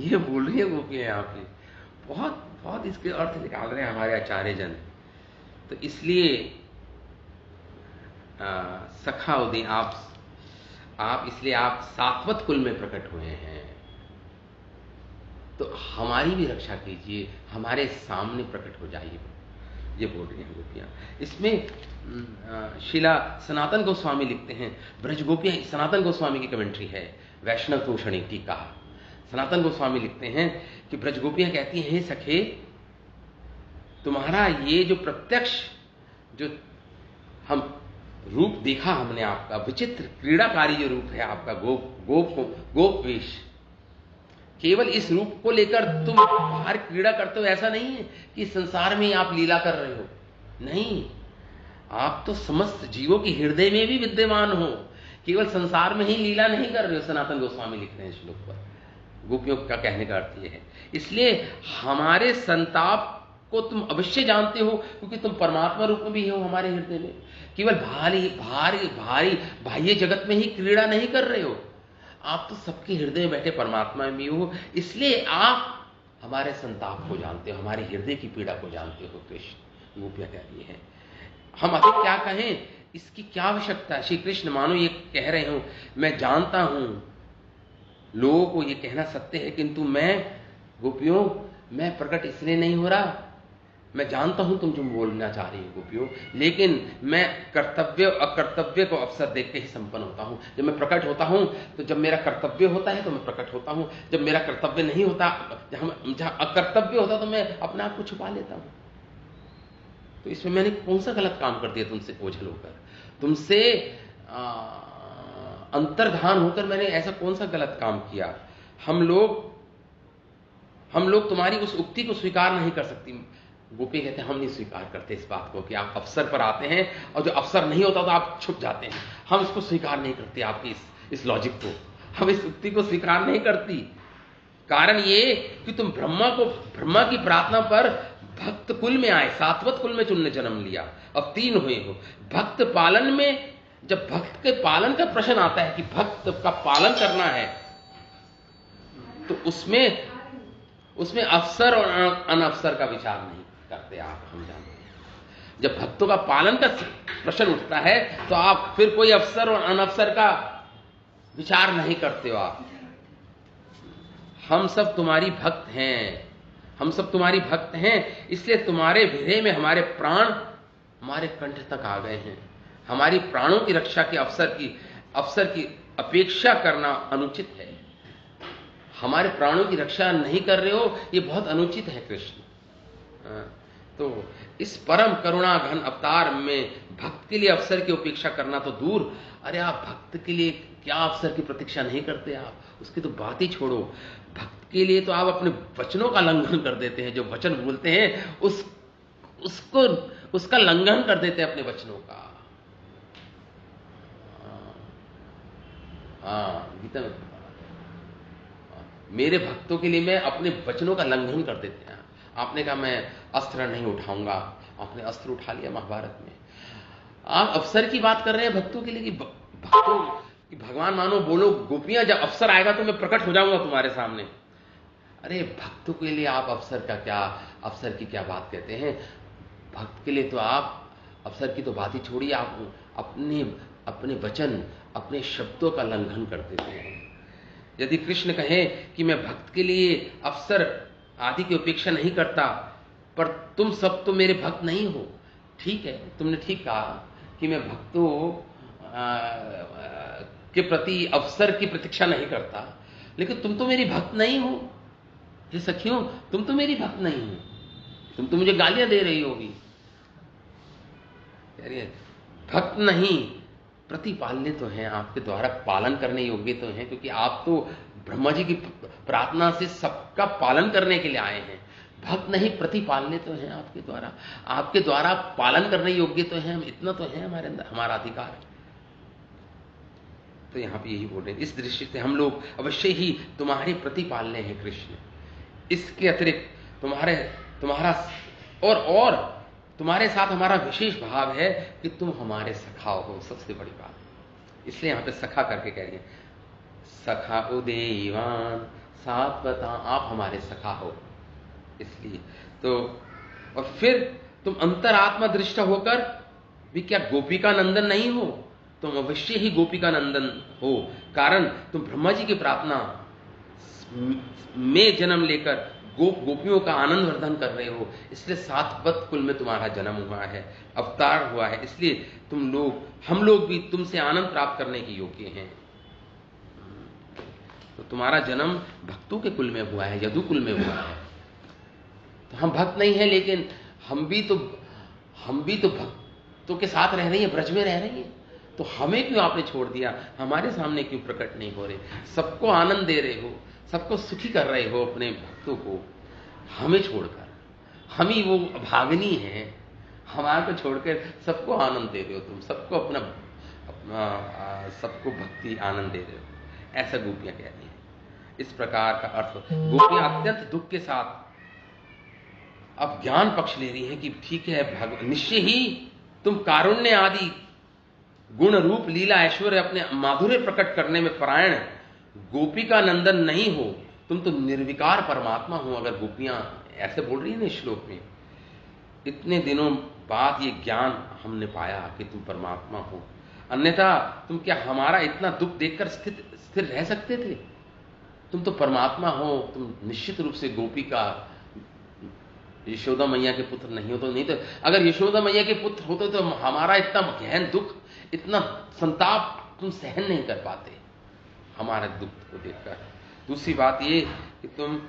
ये बोल रही है गोपियां यहाँ पे। बहुत बहुत इसके अर्थ निकाल रहे हैं हमारे आचार्य जन। तो इसलिए सखा उदय आप इसलिए आप सात्वत कुल में प्रकट हुए हैं, तो हमारी भी रक्षा कीजिए, हमारे सामने प्रकट हो जाइए, ये बोल रही हैं गोपियां। इसमें शिला सनातन गोस्वामी लिखते हैं, ब्रज गोपियां, सनातन गोस्वामी की कमेंट्री है वैष्णव तोषणी टीका। सनातन गोस्वामी लिखते हैं कि ब्रज गोपियां कहती हैं, हे सखे तुम्हारा ये जो प्रत्यक्ष जो हम रूप देखा हमने आपका, विचित्र क्रीड़ाकारी जो रूप है आपका, गोप वेश, केवल इस रूप को लेकर तुम बाहर क्रीड़ा करते हो ऐसा नहीं है कि संसार में आप लीला कर रहे हो, नहीं, आप तो समस्त जीवों के हृदय में भी विद्यमान हो, केवल संसार में ही लीला नहीं कर रहे हो। सनातन गोस्वामी लिखते हैं श्लोक पर, गोपियों का कहने का अर्थ यह है। इसलिए हमारे संताप को तुम अवश्य जानते हो, क्योंकि तुम परमात्मा रूप में भी हो हमारे हृदय में, केवल भारी बाह्य जगत में ही क्रीड़ा नहीं कर रहे हो, आप तो सबके हृदय में बैठे परमात्मा में हो, इसलिए आप हमारे संताप को जानते हो, हमारे हृदय की पीड़ा को जानते हो। कृष्ण गोपियां कह रही हैं, हम अधिक क्या कहें, इसकी क्या आवश्यकता है? श्री कृष्ण मानो ये कह रहे हो, मैं जानता हूं लोगों को ये कहना सत्य है, किंतु मैं गोपियों मैं प्रकट इसलिए नहीं हो रहा, मैं जानता हूं तुम जो बोलना चाह रही हो गोपियों, लेकिन मैं कर्तव्य अकर्तव्य को अवसर देख के ही संपन्न होता हूं। जब मैं प्रकट होता हूं तो जब मेरा कर्तव्य होता है तो मैं प्रकट होता हूं, जब मेरा कर्तव्य नहीं होता, जहां अकर्तव्य होता तो मैं अपने आप को छुपा लेता हूं। तो इसमें मैंने कौन सा गलत काम कर दिया तुमसे ओझल होकर, तुमसे अंतर्धान होकर मैंने ऐसा कौन सा गलत काम किया? हम लोग तुम्हारी उस उक्ति को स्वीकार नहीं कर सकती। गोपी कहते हैं हम नहीं स्वीकार करते इस बात को कि आप अवसर पर आते हैं और जो अवसर नहीं होता तो आप छुप जाते हैं, हम इसको स्वीकार नहीं करते, आपकी इस लॉजिक को, हम इस उक्ति को स्वीकार नहीं करती। कारण ये कि तुम ब्रह्मा की प्रार्थना पर भक्त कुल में आए, सात्वत कुल में तुमने जन्म लिया, अब 3 हुए हो। भक्त पालन में जब भक्त के पालन का प्रश्न आता है कि भक्त का पालन करना है, तो उसमें अवसर और अनअवसर का विचार नहीं करते आप, हम जानते हैं। जब भक्तों का पालन का प्रश्न उठता है तो आप फिर कोई अवसर और अनअवसर का विचार नहीं करते हो आप। हम सब तुम्हारी भक्त हैं, हम सब तुम्हारी भक्त हैं, इसलिए तुम्हारे विरह में हमारे प्राण हमारे कंठ तक आ गए हैं। हमारी प्राणों की रक्षा के अवसर की अपेक्षा करना अनुचित है। हमारे प्राणों की रक्षा नहीं कर रहे हो, ये बहुत अनुचित है कृष्ण। तो इस परम करुणा घन अवतार में भक्त के लिए अवसर की उपेक्षा करना तो दूर, अरे आप भक्त के लिए क्या अवसर की प्रतीक्षा नहीं करते आप, उसकी तो बात ही छोड़ो। भक्त के लिए तो आप अपने वचनों का लंघन कर देते हैं, जो वचन बोलते हैं उसका लंघन कर देते हैं अपने वचनों का। गीता में मेरे भक्तों के लिए मैं अपने वचनों का लंघन कर देते हैं। आपने कहा मैं अस्त्र नहीं उठाऊंगा, आपने अस्त्र उठा लिया महाभारत में। आप अवसर की बात कर रहे हैं भक्तों के लिए कि भक्तों कि भगवान मानो बोलो गोपियां जब अवसर आएगा तो मैं प्रकट हो जाऊंगा तुम्हारे सामने। अरे भक्तों के लिए आप अवसर की क्या बात कहते हैं? भक्त के लिए तो आप अवसर की तो बात ही छोड़िए, आप अपने वचन अपने शब्दों का लंघन कर देते हैं। यदि कृष्ण कहें कि मैं भक्त के लिए अवसर आदि की उपेक्षा नहीं करता, पर तुम सब तो मेरे भक्त नहीं हो, ठीक है, तुमने ठीक कहा कि मैं भक्तों के प्रति अवसर की प्रतीक्षा नहीं करता, लेकिन तुम तो मेरी भक्त नहीं हो। हे सखियों, तुम तो मेरी भक्त नहीं हो, तुम तो मुझे गालियां दे रही होगी। भक्त नहीं, प्रतिपालने तो हैं, आपके द्वारा पालन करने योग्य तो हैं, क्योंकि आप तो ब्रह्मा जी की प्रार्थना से सबका पालन करने के लिए आए हैं। भक्त नहीं, प्रतिपालने तो हैं आपके द्वारा पालन करने योग्य तो हैं, इतना तो है हमारे अंदर, हमारा अधिकार है। तो यहां पे यही बोल रहे हैं, इस दृष्टि से हम लोग अवश्य ही तुम्हारे प्रतिपालने हैं कृष्ण। इसके अतिरिक्त तुम्हारा और तुम्हारे साथ हमारा विशेष भाव है कि तुम हमारे सखा हो, सबसे बड़ी बात। इसलिए यहां पे सखा करके कह रही है, सखा उदेवान सात्वता, आप हमारे सखा हो। इसलिए तो और फिर तुम अंतरात्मा दृष्ट होकर भी क्या गोपिका नंदन नहीं हो? तुम अवश्य ही गोपिका नंदन हो, कारण तुम ब्रह्मा जी की प्रार्थना में जन्म लेकर गोपियों का आनंद वर्धन कर रहे हो, इसलिए सातवत कुल में तुम्हारा जन्म हुआ है, अवतार हुआ है। इसलिए हम लोग भी तुमसे आनंद प्राप्त करने के योग्य हैं। तो तुम्हारा जन्म भक्तों के कुल में हुआ है, यदु कुल में हुआ है। तो हम भक्त नहीं है, लेकिन हम भी तो भक्तों के साथ रह रही है, ब्रज में रह रही है। तो हमें क्यों आपने छोड़ दिया? हमारे सामने क्यों प्रकट नहीं हो रहे? सबको आनंद दे रहे हो, सबको सुखी कर रहे हो अपने भक्तों को, हमें छोड़कर। हम ही वो भागनी है, हमारे को छोड़कर सबको आनंद दे रहे हो तुम, सबको अपना सबको भक्ति आनंद दे रहे हो। ऐसा गोपियां कह रही हैं। इस प्रकार का अर्थ गोपियां अत्यंत दुख के साथ अब ज्ञान पक्ष ले रही हैं कि ठीक है, निश्चय ही तुम कारुण्य आदि गुण रूप लीला ऐश्वर्य अपने माधुर्य प्रकट करने में परायण गोपिका नंदन नहीं हो, तुम तो निर्विकार परमात्मा हो। अगर गोपियां ऐसे बोल रही है ना इस श्लोक में, इतने दिनों बाद ये ज्ञान हमने पाया कि तुम परमात्मा हो, अन्यथा तुम क्या हमारा इतना दुख देखकर स्थिर रह सकते थे? तुम तो परमात्मा हो, तुम निश्चित रूप से गोपिका यशोदा मैया के पुत्र नहीं हो। तो नहीं तो अगर यशोदा मैया के पुत्र होते तो हमारा इतना गहन दुख, इतना संताप तुम सहन नहीं कर पाते हमारे दुख को देखकर। दूसरी बात ये कि तुम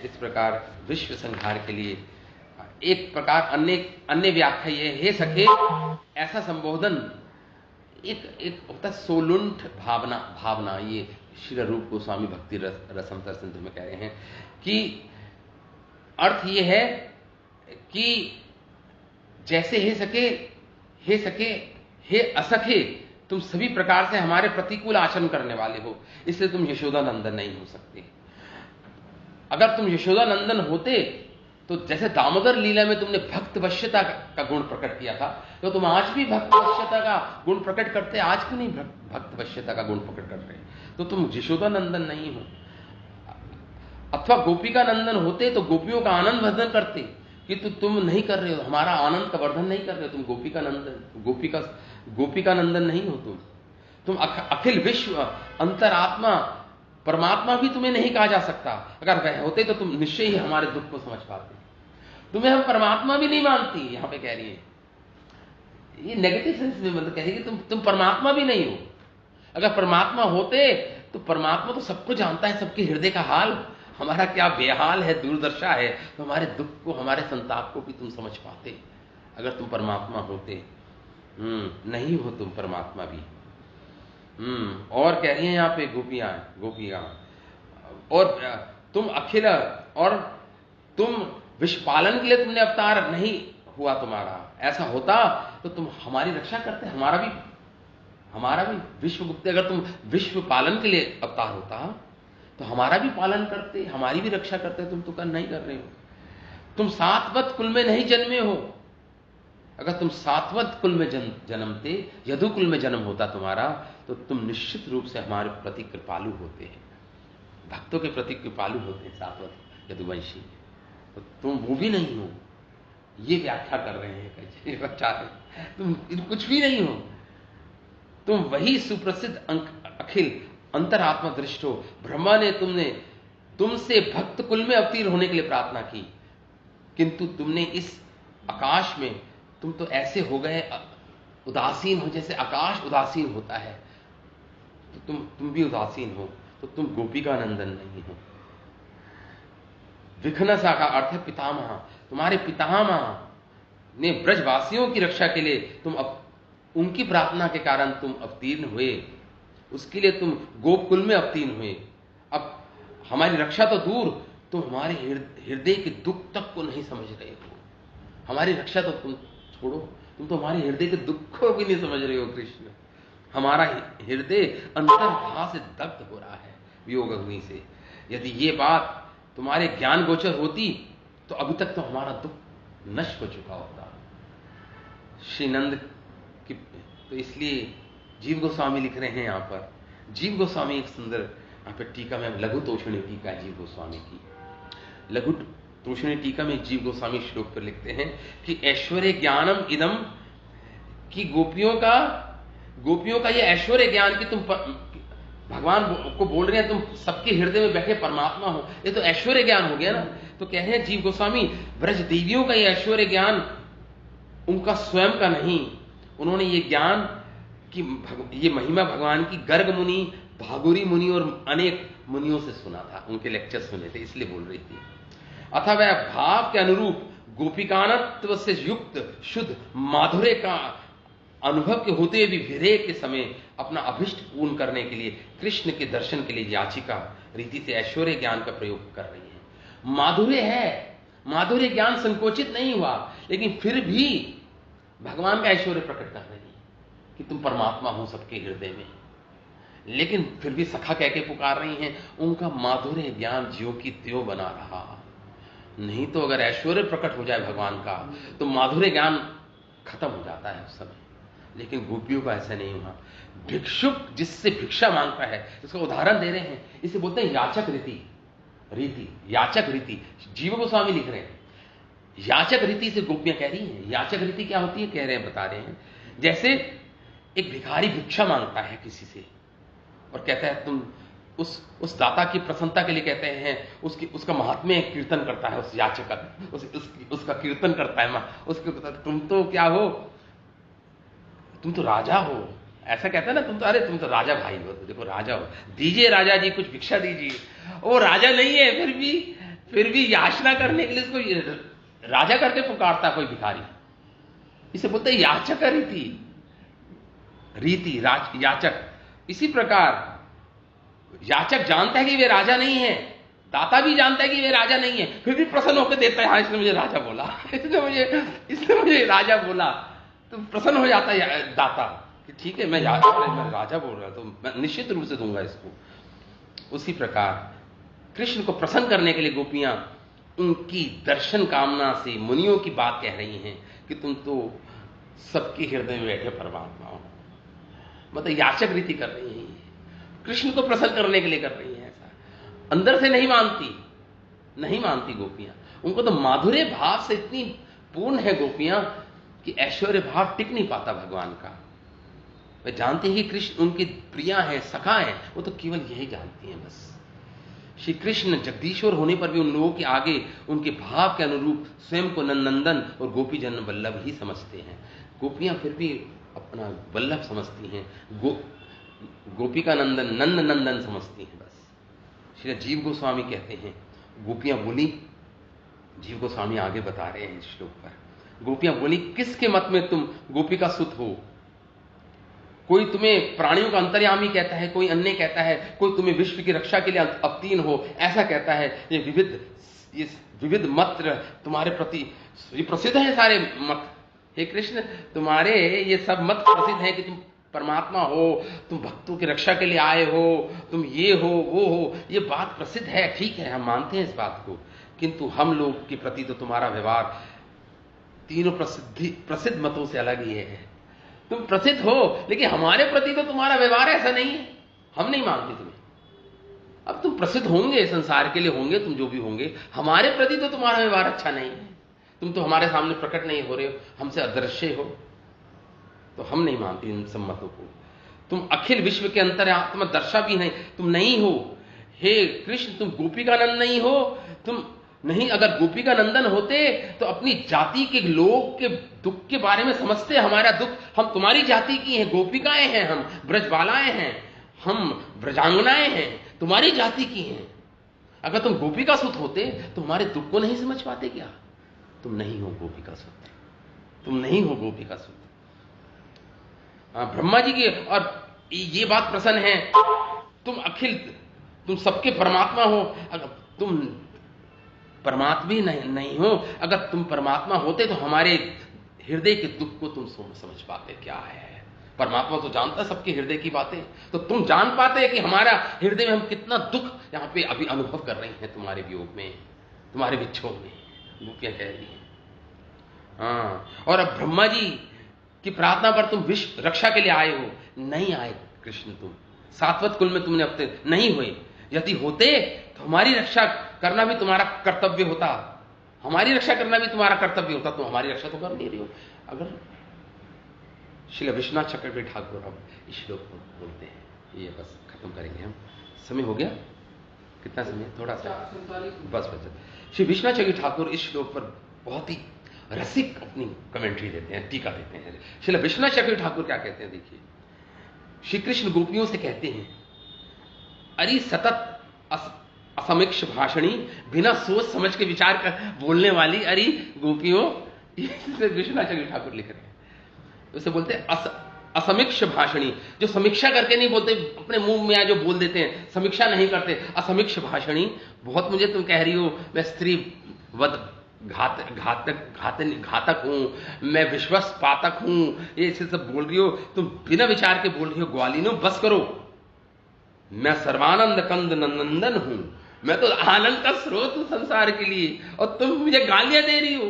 इस प्रकार विश्व संहार के लिए एक प्रकार अन्य व्याख्या ये, हे सखे, ऐसा संबोधन एक होता सोलुंठ भावना। ये श्री रूप गोस्वामी भक्ति रसमतर सिंधु में कह रहे हैं कि अर्थ ये है कि जैसे हे सके हे असखे, तुम सभी प्रकार से हमारे प्रतिकूल आचरण करने वाले हो, इसलिए तुम यशोदा नंदन नहीं हो सकते। अगर तुम यशोदा नंदन होते तो जैसे दामोदर लीला में तुमने भक्त वश्यता का गुण प्रकट किया था, तो तुम आज भी भक्त वश्यता का गुण प्रकट करते। आज क्यों नहीं भक्त वश्यता का गुण प्रकट कर रहे? तो तुम यशोदा नंदन नहीं हो। अथवा गोपिका नंदन होते तो गोपियों का आनंद वर्धन करते, कि तुम नहीं कर रहे हो, हमारा आनंद का वर्धन नहीं कर रहे हो, तुम गोपिका नंदन गोपिका नंदन नहीं हो, तुम अखिल विश्व अंतरात्मा परमात्मा भी तुम्हें नहीं कहा जा सकता। अगर वह होते तो तुम निश्चय ही हमारे दुख को समझ पाते। तुम्हें हम परमात्मा भी नहीं मानती, यहां पे कह रही है, ये नेगेटिव सेंस में मतलब कह रही है कि तुम परमात्मा भी नहीं हो। अगर परमात्मा होते तो परमात्मा तो सबको जानता है, सबके हृदय का हाल, हमारा क्या बेहाल है, दुर्दशा है, तो हमारे दुख को, हमारे संताप को भी तुम समझ पाते अगर तुम परमात्मा होते। नहीं हो तुम परमात्मा भी। और कह रही हैं यहां पे गोपियां और तुम अखिल, और तुम विश्व पालन के लिए तुमने अवतार नहीं हुआ तुम्हारा। ऐसा होता तो तुम हमारी रक्षा करते, हमारा भी विश्वगुप्त, अगर तुम विश्व पालन के लिए अवतार होता तो हमारा भी पालन करते, हमारी भी रक्षा करते। तुम तो नहीं कर रहे हो। तुम सातवत कुल में नहीं जन्मे हो। अगर तुम सातवत कुल में जन्मते, यदु कुल में जन्म होता तुम्हारा, तो तुम निश्चित रूप से हमारे प्रति कृपालु होते हैं, भक्तों के प्रति कृपालु होते हैं सातवत यदुवंशी। तो तुम वो भी नहीं हो, ये व्याख्या कर रहे हैं कैसे बच्चे, तुम कुछ भी नहीं हो। तुम वही सुप्रसिद्ध अखिल अंतरात्मा दृष्ट हो। ब्रह्मा ने तुमसे भक्त कुल में अवतीर्ण होने के लिए प्रार्थना की, किंतु तुमने इस आकाश में, तुम तो ऐसे हो गए उदासीन हो, जैसे आकाश उदासीन होता है, तो तुम भी उदासीन हो, तो तुम गोपिका नंदन नहीं हो। विघ्नसा का अर्थ है पितामह। तुम्हारे पितामह ने ब्रजवासियों की रक्षा के लिए उनकी प्रार्थना के कारण तुम अवतीर्ण हुए, उसके लिए तुम गोपकुल में अवतीर्ण हुए। अब हमारी रक्षा तो दूर, तुम हमारे हृदय के दुख तक को नहीं समझ रहे हो। हमारी रक्षा तो तुम छोड़ो, तुम तो हमारे हृदय के दुख को भी नहीं समझ रहे हो कृष्ण। हमारा हृदय अंतर्भाव से दग्ध हो रहा है वियोग अग्नि से। यदि ये बात तुम्हारे ज्ञान गोचर होती तो अभी तक तो हमारा दुख नष्ट हो चुका होता। श्री नंद की, तो इसलिए जीव गोस्वामी लिख रहे हैं यहां पर। जीव गोस्वामी एक सुंदर यहां पर टीका में, लघु तोषणी टीका जीव गोस्वामी की, लघु तोषणी टीका में जीव गोस्वामी श्लोक पर लिखते हैं कि ऐश्वर्य ज्ञानम इदम, कि गोपियों का ये ऐश्वर्य ज्ञान कि तुम भगवान को बोल रहे हैं तुम सबके हृदय में बैठे परमात्मा हो, ये तो ऐश्वर्य ज्ञान हो गया ना। तो कह रहे हैं जीव गोस्वामी, ब्रज देवियों का ये ऐश्वर्य ज्ञान उनका स्वयं का नहीं, उन्होंने ये ज्ञान कि ये महिमा भगवान की गर्ग मुनि, भागुरी मुनि और अनेक मुनियों से सुना था, उनके लेक्चर सुने थे, इसलिए बोल रही थी। अथवा वह भाव के अनुरूप गोपिकानत्व से युक्त शुद्ध माधुर्य का अनुभव के होते हुए भी विरह के समय अपना अभिष्ट पूर्ण करने के लिए कृष्ण के दर्शन के लिए याचिका रीति से ऐश्वर्य ज्ञान का प्रयोग कर रही है। माधुर्य है, माधुर्य ज्ञान संकोचित नहीं हुआ, लेकिन फिर भी भगवान का ऐश्वर्य प्रकट कर रही है कि तुम परमात्मा हो सबके हृदय में। लेकिन फिर भी सखा कह के पुकार रही हैं, उनका माधुर्य ज्ञान ज्यों की त्यों बना रहा। नहीं तो अगर ऐश्वर्य प्रकट हो जाए भगवान का तो माधुर्य ज्ञान खत्म हो जाता है उस समय। लेकिन गोपियों का ऐसा नहीं हुआ। भिक्षुक जिससे भिक्षा मांगता है, इसका उदाहरण दे रहे हैं, इसे बोलते हैं याचक रीति, याचक रीति। जीव गोस्वामी लिख रहे हैं याचक रीति से गोपियां कह रही हैं। याचक रीति क्या होती है कह रहे हैं, बता रहे हैं, जैसे एक भिखारी भिक्षा मांगता है किसी से और कहता है तुम उस दाता की प्रसन्नता के लिए कहते हैं, उसका महात्म्य कीर्तन करता है, उस याचक का उसका कीर्तन करता है, उसके तुम तो क्या हो, तुम तो राजा हो, ऐसा कहता है ना, तुम तो राजा भाई हो, तो देखो राजा हो, दीजिए राजा जी कुछ भिक्षा दीजिए। वो राजा नहीं है, फिर भी याचना करने के लिए उसको राजा करके पुकारता है कोई भिखारी। इसे बोलते हैं याचक रीति याचक। इसी प्रकार याचक जानता है कि वे राजा नहीं है, दाता भी जानता है कि वे राजा नहीं है, फिर भी प्रसन्न होकर देता है, हाँ इसने मुझे राजा बोला, इसने मुझे राजा बोला, तो प्रसन्न हो जाता है दाता कि ठीक है मैं राजा बोल रहा, तो मैं निश्चित रूप से दूंगा इसको। उसी प्रकार कृष्ण को प्रसन्न करने के लिए गोपियां उनकी दर्शन कामना से मुनियों की बात कह रही हैं कि तुम तो सबके हृदय में बैठे परमात्मा हो, मतलब याचक रीति कर रही हैं, कृष्ण को प्रसन्न करने के लिए कर रही हैं। ऐसा अंदर से नहीं मानती, नहीं मानती गोपियां। उनको तो माधुर्य भाव से इतनी पूर्ण है गोपियां कि ऐश्वर्य भाव टिक नहीं पाता भगवान का। वे जानते हैं कि कृष्ण उनकी प्रिया है, सखा है, वो तो केवल यही जानती हैं बस। श्री कृष्ण जगदीश्वर होने पर भी उन लोगों के आगे उनके भाव के अनुरूप स्वयं को नंदन और गोपी जन वल्लभ ही समझते हैं। गोपियां फिर भी अपना वल्लभ समझती हैं, गोपिका नंदन, नंद नंदन समझती हैं बस। श्री जीव गोस्वामी कहते हैं, गोपियां बोली, जीव गोस्वामी आगे बता रहे हैं इस श्लोक पर, गोपियां बोली, किसके मत में तुम गोपिका सुत हो? कोई तुम्हें प्राणियों का अंतर्यामी कहता है, कोई अन्य कहता है, कोई तुम्हें विश्व की रक्षा के लिए अवतीर्ण हो ऐसा कहता है। ये विविध मत तुम्हारे प्रति ये प्रसिद्ध है सारे मत। हे कृष्ण, तुम्हारे ये सब मत प्रसिद्ध है कि तुम परमात्मा हो, तुम भक्तों की रक्षा के लिए आए हो, तुम ये हो वो हो, ये बात प्रसिद्ध है, ठीक है, हम मानते हैं इस बात को। किंतु हम लोग के प्रति तो तुम्हारा व्यवहार तीनों प्रसिद्ध मतों से अलग ही है। तुम प्रसिद्ध हो, लेकिन हमारे प्रति तो तुम्हारा व्यवहार ऐसा नहीं है, हम नहीं मानते तुम्हें। अब तुम प्रसिद्ध होंगे, संसार के लिए होंगे, तुम जो भी होंगे, हमारे प्रति तो तुम्हारा व्यवहार अच्छा नहीं है। तुम तो हमारे सामने प्रकट नहीं हो रहे हो, हमसे अदृश्य हो, तो हम नहीं मानते इन सम्मतों को। तुम अखिल विश्व के अंतर्यात्मा दर्शा भी नहीं, तुम नहीं हो। हे कृष्ण, तुम गोपिकानंद नहीं हो, तुम नहीं, अगर गोपिका नंदन होते तो अपनी जाति के लोग के दुख के बारे में समझते। हमारा दुख, हम तुम्हारी जाति की हैं, गोपिकाएं हैं, हम ब्रजबालाएं हैं, हम ब्रजांगनाएं हैं, तुम्हारी जाति की हैं। अगर तुम गोपिका सुत होते तो हमारे दुख को नहीं समझ पाते क्या? तुम नहीं हो गोपिका सुत, तुम नहीं हो गोपिका सुत। ब्रह्मा जी की और ये बात प्रसन्न है, तुम अखिल, तुम सबके परमात्मा हो। अगर तुम परमात्मा नहीं हो, अगर तुम परमात्मा होते तो हमारे हृदय के दुख को तुम समझ पाते क्या है। परमात्मा तो जानता है सबके हृदय की बातें, तो तुम जान पाते कि हमारा हृदय में हम कितना दुख यहां पे अभी अनुभव कर रहे हैं तुम्हारे वियोग में, तुम्हारे विक्षोभ में। गोपियां कह रही हैं हाँ। और अब ब्रह्मा जी की प्रार्थना पर तुम विश्व रक्षा के लिए आए हो, नहीं आए कृष्ण, तुम सात्वत कुल में तुमने अब तक नहीं हुए। यदि होते तो हमारी रक्षा करना भी तुम्हारा कर्तव्य होता, हमारी रक्षा करना भी तुम्हारा कर्तव्य होता, तो हमारी रक्षा तो कर नहीं रही हो। अगर श्री विश्वनाथ चक्रवर्ती ठाकुर अब इस श्लोक को बोलते हैं, ये बस खत्म करेंगे हम, समय हो गया, कितना समय, थोड़ा सा बस बस। श्री विश्वनाथ चक्रवर्ती ठाकुर इस श्लोक पर बहुत ही रसिक अपनी कमेंट्री देते हैं, टीका देते हैं। श्री विश्वनाथ चक्रवर्ती ठाकुर क्या कहते हैं, देखिए, श्री कृष्ण गोपियों से कहते हैं, अरे सतत असमीक्ष भाषणी, बिना सोच समझ के विचार कर बोलने वाली अरे गोपियों, विश्वनाथ चक्रवर्ती ठाकुर लिख रहे हैं। उसे बोलते हैं असमीक्ष भाषणी, जो समीक्षा करके नहीं बोलते, अपने मुंह में जो बोल देते हैं, समीक्षा नहीं करते। असमीक्ष भाषणी, बहुत मुझे तुम कह रही हो मैं स्त्री वध घातक हूं, मैं विश्वास पातक हूं, ये सब बोल रही हो, तुम बिना विचार के बोल रही हो। ग्वालिनो बस करो, मैं सर्वानंद कंद नंदन हूं, मैं तो आनंद का स्रोत हूं संसार के लिए, और तुम मुझे गालियां दे रही हो,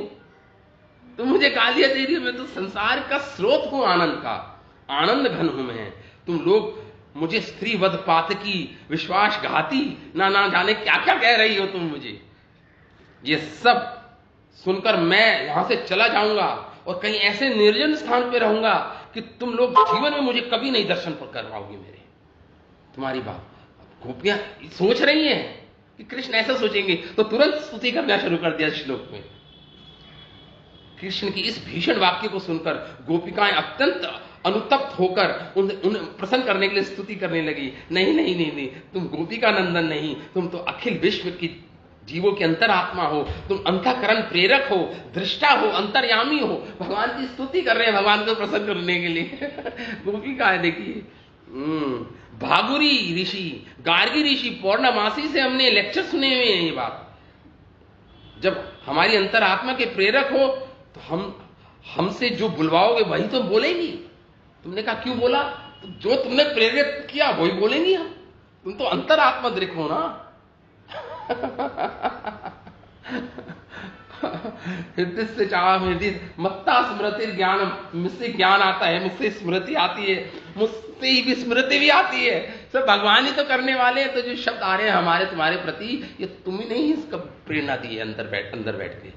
तुम मुझे गालियां दे रही हो। मैं तो संसार का स्रोत हूं, आनंद का, आनंद घन हूं मैं। तुम लोग मुझे स्त्री वध पातकी, विश्वासघाती, ना जाने क्या क्या कह रही हो तुम मुझे। ये सब सुनकर मैं यहां से चला जाऊंगा और कहीं ऐसे निर्जन स्थान पे रहूंगा कि तुम लोग जीवन में मुझे कभी नहीं दर्शन कर पाओगे मेरे। तुम्हारी बात गोपियां सोच रही हैं कि कृष्ण ऐसा सोचेंगे, तो तुरंत स्तुति करना शुरू कर दिया श्लोक में। कृष्ण की इस भीषण वाक्य को सुनकर गोपिकाएं अत्यंत अनुतप्त होकर उन्हें प्रसन्न करने के लिए स्तुति करने लगी। नहीं नहीं नहीं नहीं, तुम गोपिका नंदन नहीं, तुम तो अखिल विश्व की जीवों के अंतरात्मा हो, तुम अंतःकरण प्रेरक हो, दृष्टा हो, अंतर्यामी हो। भगवान की स्तुति कर रहे हैं भगवान को प्रसन्न करने के लिए। गोपिका है, देखिए, भागुरी ऋषि, गार्गी ऋषि, पौर्णमासी से हमने लेक्चर सुने हुए हैं। ये बात जब हमारी अंतरात्मा के प्रेरक हो तो हमसे जो बुलवाओगे वही तो बोलेंगी। तुमने कहा क्यों बोला, तो जो तुमने प्रेरित किया वही बोलेंगी हम। तुम तो अंतरात्मा दृक हो ना। हृदय से चाह हृदय मत्ता स्मृति ज्ञानम, मुझसे ज्ञान आता है, मुझसे स्मृति आती है, मुझसे ही स्मृति भी आती है। सब भगवान ही तो करने वाले हैं। तो जो शब्द आ रहे हैं हमारे तुम्हारे प्रति, ये तुम ही नहीं इसका प्रेरणा दी है अंदर बैठ के।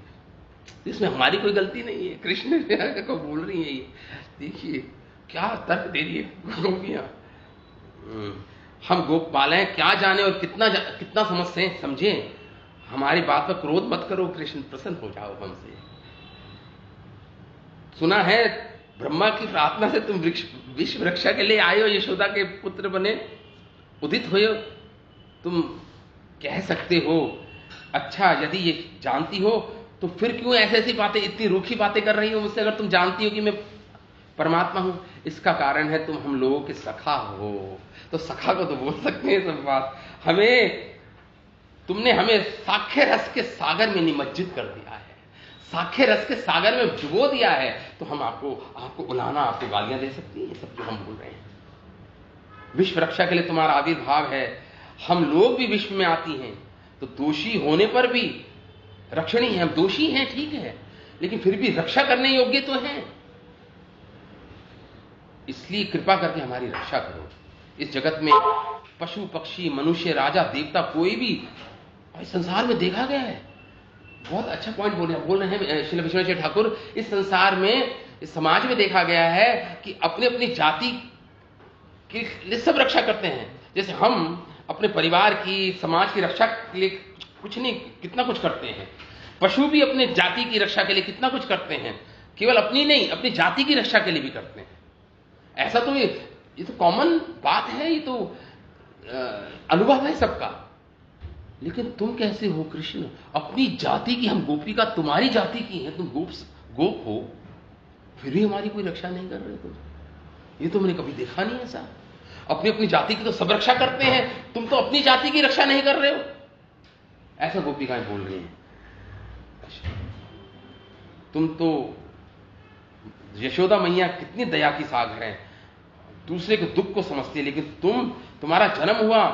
इसमें हमारी कोई गलती नहीं है। कृष्ण को बोल रही है ये, देखिए क्या तर्क दे रही है गोपियां। हम गोपाल हैं, क्या जाने और कितना समझते हैं, समझें। हमारी बात पर क्रोध मत करो, कृष्ण प्रसन्न हो जाओ हमसे। सुना है ब्रह्मा की प्रार्थना से तुम विश्व रक्षा के लिए आए हो, यशोदा के पुत्र बने उदित हुए हो। तुम कह सकते हो, अच्छा यदि ये जानती हो तो फिर क्यों ऐसी बातें, इतनी रूखी बातें कर रही हो मुझसे, अगर तुम जानती हो कि मैं परमात्मा हूं। इसका कारण है तुम हम लोगों के सखा हो। तो सखा को तो बोल सकते हैं सब बात। तुमने हमें साक्ष्य रस के सागर में निमज्जित कर दिया है, साक्ष्य रस के सागर में डुबो दिया है। तो हम आपको उलाना, आपको गालियां दे सकती हैं, ये सब जो हम बोल रहे हैं। विश्व रक्षा के लिए तुम्हारा आविर्भाव है, हम लोग भी विश्व में आती हैं, तो दोषी होने पर भी रक्षणी है। हम दोषी हैं ठीक है, लेकिन फिर भी रक्षा करने योग्य तो हैं। इसलिए कृपा करके हमारी रक्षा करो। इस जगत में पशु पक्षी मनुष्य राजा देवता कोई भी संसार में देखा गया है। बहुत अच्छा पॉइंट बोल रहे हैं श्रील विश्वनाथ ठाकुर। इस संसार में, इस समाज में देखा गया है कि अपनी अपनी जाति के लिए सब रक्षा करते हैं। जैसे हम अपने परिवार की, समाज की रक्षा के लिए कुछ नहीं, कितना कुछ करते हैं। पशु भी अपने जाति की रक्षा के लिए कितना कुछ करते हैं, केवल अपनी नहीं, अपनी जाति की रक्षा के लिए भी करते हैं। ऐसा तो ये तो कॉमन बात है, ये तो अनुभव है सबका। लेकिन तुम कैसे हो कृष्ण, अपनी जाति की, हम गोपिका तुम्हारी जाति की हैं, तुम गोप हो, फिर भी हमारी कोई रक्षा नहीं कर रहे तुम। ये तो मैंने कभी देखा नहीं ऐसा। अपनी अपनी जाति की तो सब रक्षा करते हैं, तुम तो अपनी जाति की रक्षा नहीं कर रहे हो, ऐसा गोपिकाएं बोल रही हैं। तुम तो यशोदा मैया कितनी दया की सागर है, दूसरे के दुख को समझती है। लेकिन तुम्हारा जन्म हुआ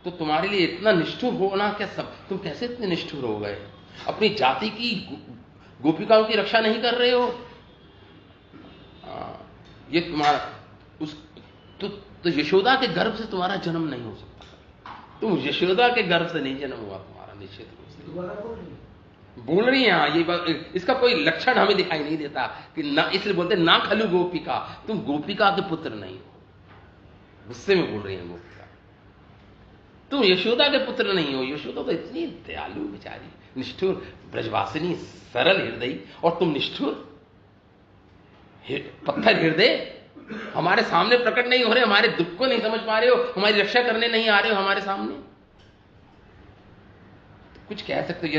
तो तुम्हारे लिए इतना निष्ठुर होना क्या, सब तुम कैसे इतने निष्ठुर हो गए, अपनी जाति की गोपिकाओं की रक्षा नहीं कर रहे हो। ये तुम्हारा तो यशोदा के गर्भ से तुम्हारा जन्म नहीं हो सकता। तुम यशोदा के गर्भ से नहीं जन्म हुआ तुम्हारा, निश्चित रूप से बोल रही हैं। हाँ, ये बात, इसका कोई लक्षण हमें दिखाई नहीं देता कि ना, इसलिए बोलते ना खलु गोपिका, तुम गोपिका के पुत्र नहीं हो। गुस्से में बोल रही हैं गोपिका, तुम यशोदा के पुत्र नहीं हो। यशोदा तो इतनी दयालु बेचारी, निष्ठुर ब्रजवासिनी, सरल हृदय, और तुम निष्ठुर पत्थर हृदय, हमारे सामने प्रकट नहीं हो रहे, हमारे दुख को नहीं समझ पा रहे हो, हमारी रक्षा करने नहीं आ रहे हो हमारे सामने। तो कुछ कह सकते हो।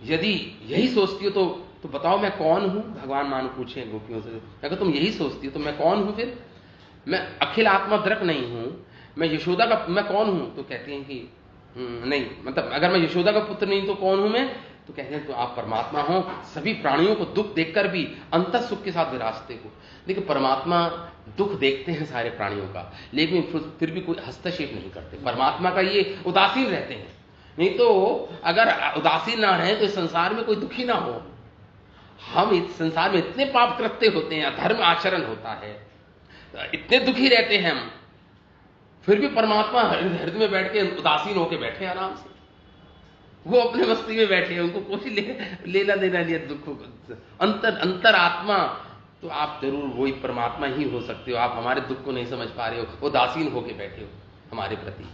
यदि यही सोचती हो तो बताओ मैं कौन हूं। भगवान मान पूछे गोपियों से, अगर तुम यही सोचती हो तो मैं कौन हूं फिर? मैं अखिल आत्मा द्रक नहीं हूं, मैं यशोदा का, मैं कौन हूं? तो कहती हैं कि नहीं, मतलब अगर मैं यशोदा का पुत्र नहीं तो कौन हूं मैं? तो कहते हैं तो आप परमात्मा हो, सभी प्राणियों को दुख देखकर भी अंतर सुख के साथ विराजते हो। देखिए परमात्मा दुख देखते हैं सारे प्राणियों का, लेकिन फिर भी कोई हस्तक्षेप नहीं करते। परमात्मा का ये उदासीन रहते हैं। नहीं तो अगर उदासीन ना रहे तो इस संसार में कोई दुखी ना हो। हम इस संसार में इतने पाप कृत्य होते हैं, अधर्म आचरण होता है, इतने दुखी रहते हैं हम, फिर भी परमात्मा हृदय में बैठ के उदासीन होकर बैठे आराम से, वो अपने मस्ती में बैठे, उनको कोई लेना देना नहीं है दुखों को। अंतर आत्मा तो आप जरूर वही परमात्मा ही हो सकते हो। आप हमारे दुख को नहीं समझ पा रहे हो, उदासीन होकर बैठे हो हमारे प्रति,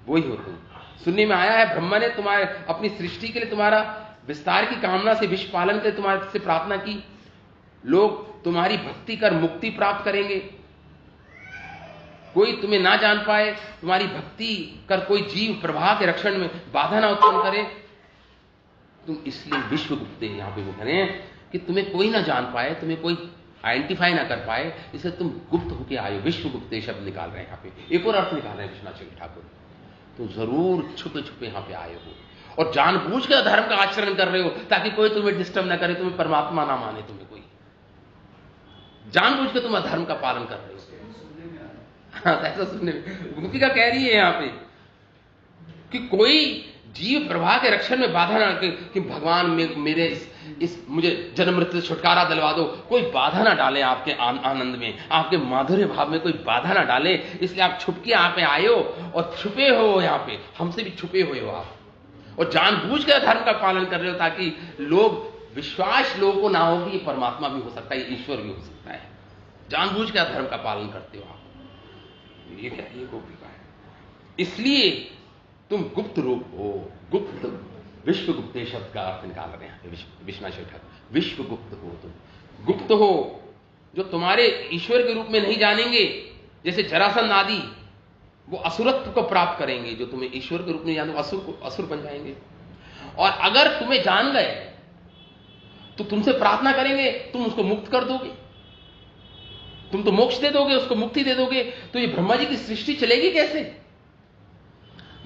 वही हो तुम। सुनने में आया है ब्रह्मा ने तुम्हारे अपनी सृष्टि के लिए तुम्हारा विस्तार की कामना से विश्व पालन के लिए तुम्हारे से प्रार्थना की। लोग तुम्हारी भक्ति कर मुक्ति प्राप्त करेंगे, कोई तुम्हें ना जान पाए, तुम्हारी भक्ति कर कोई जीव प्रवाह के रक्षण में बाधा ना उत्पन्न करे। तुम इसलिए विश्वगुप्ते यहां पे वो करें कि तुम्हें कोई ना जान पाए, तुम्हें कोई आइडेंटिफाई ना कर पाए, इसलिए तुम गुप्त होके आए हो। विश्वगुप्ते शब्द निकाल रहे हैं यहाँ पे, एक और अर्थ निकाल रहे हैं विश्वनाथ ठाकुर। तो जरूर छुपे छुपे यहां पे आए हो और जानबूझ के धर्म का आचरण कर रहे हो ताकि कोई तुम्हें डिस्टर्ब ना करे, तुम्हें परमात्मा ना माने, तुम्हें कोई जानबूझ के तुम अधर्म का पालन कर रहे हो। हाँ, ऐसा सुनने में गोपिका कह रही है यहां पे कि कोई जीव प्रवाह के रक्षण में बाधा ना कि भगवान मेरे इस मुझे जन्म मृत्यु से छुटकारा दिलवा दो, कोई बाधा ना डाले आपके आनंद में, आपके माधुर्य भाव में कोई बाधा ना डाले। इसलिए आप छुप के यहाँ पे आए हो और छुपे हो, यहाँ पे हमसे भी छुपे हुए हो आप, और जानबूझ कर धर्म का पालन कर रहे हो ताकि लोग विश्वास लोगों को ना हो कि ये परमात्मा भी हो सकता है, ईश्वर भी हो सकता है। जानबूझ कर धर्म का पालन करते हो आप। ये क्या, ये गोपिका है। इसलिए तुम गुप्त रूप हो। गुप्त, विश्व गुप्ते शब्द का अर्थ निकाल रहे हैं विश्वनाथ ठाकुर। विश्व गुप्त हो तुम, गुप्त हो, जो तुम्हारे ईश्वर के रूप में नहीं जानेंगे। जैसे जरासंध आदि वो असुरत्व को प्राप्त करेंगे, जो तुम्हें ईश्वर के रूप में जाने असुर बन जाएंगे। और अगर तुम्हें जान गए तो तुमसे प्रार्थना करेंगे, तुम उसको मुक्त कर दोगे, तुम तो मोक्ष दे दोगे, उसको मुक्ति दे दोगे। तो ये ब्रह्मा जी की सृष्टि चलेगी कैसे?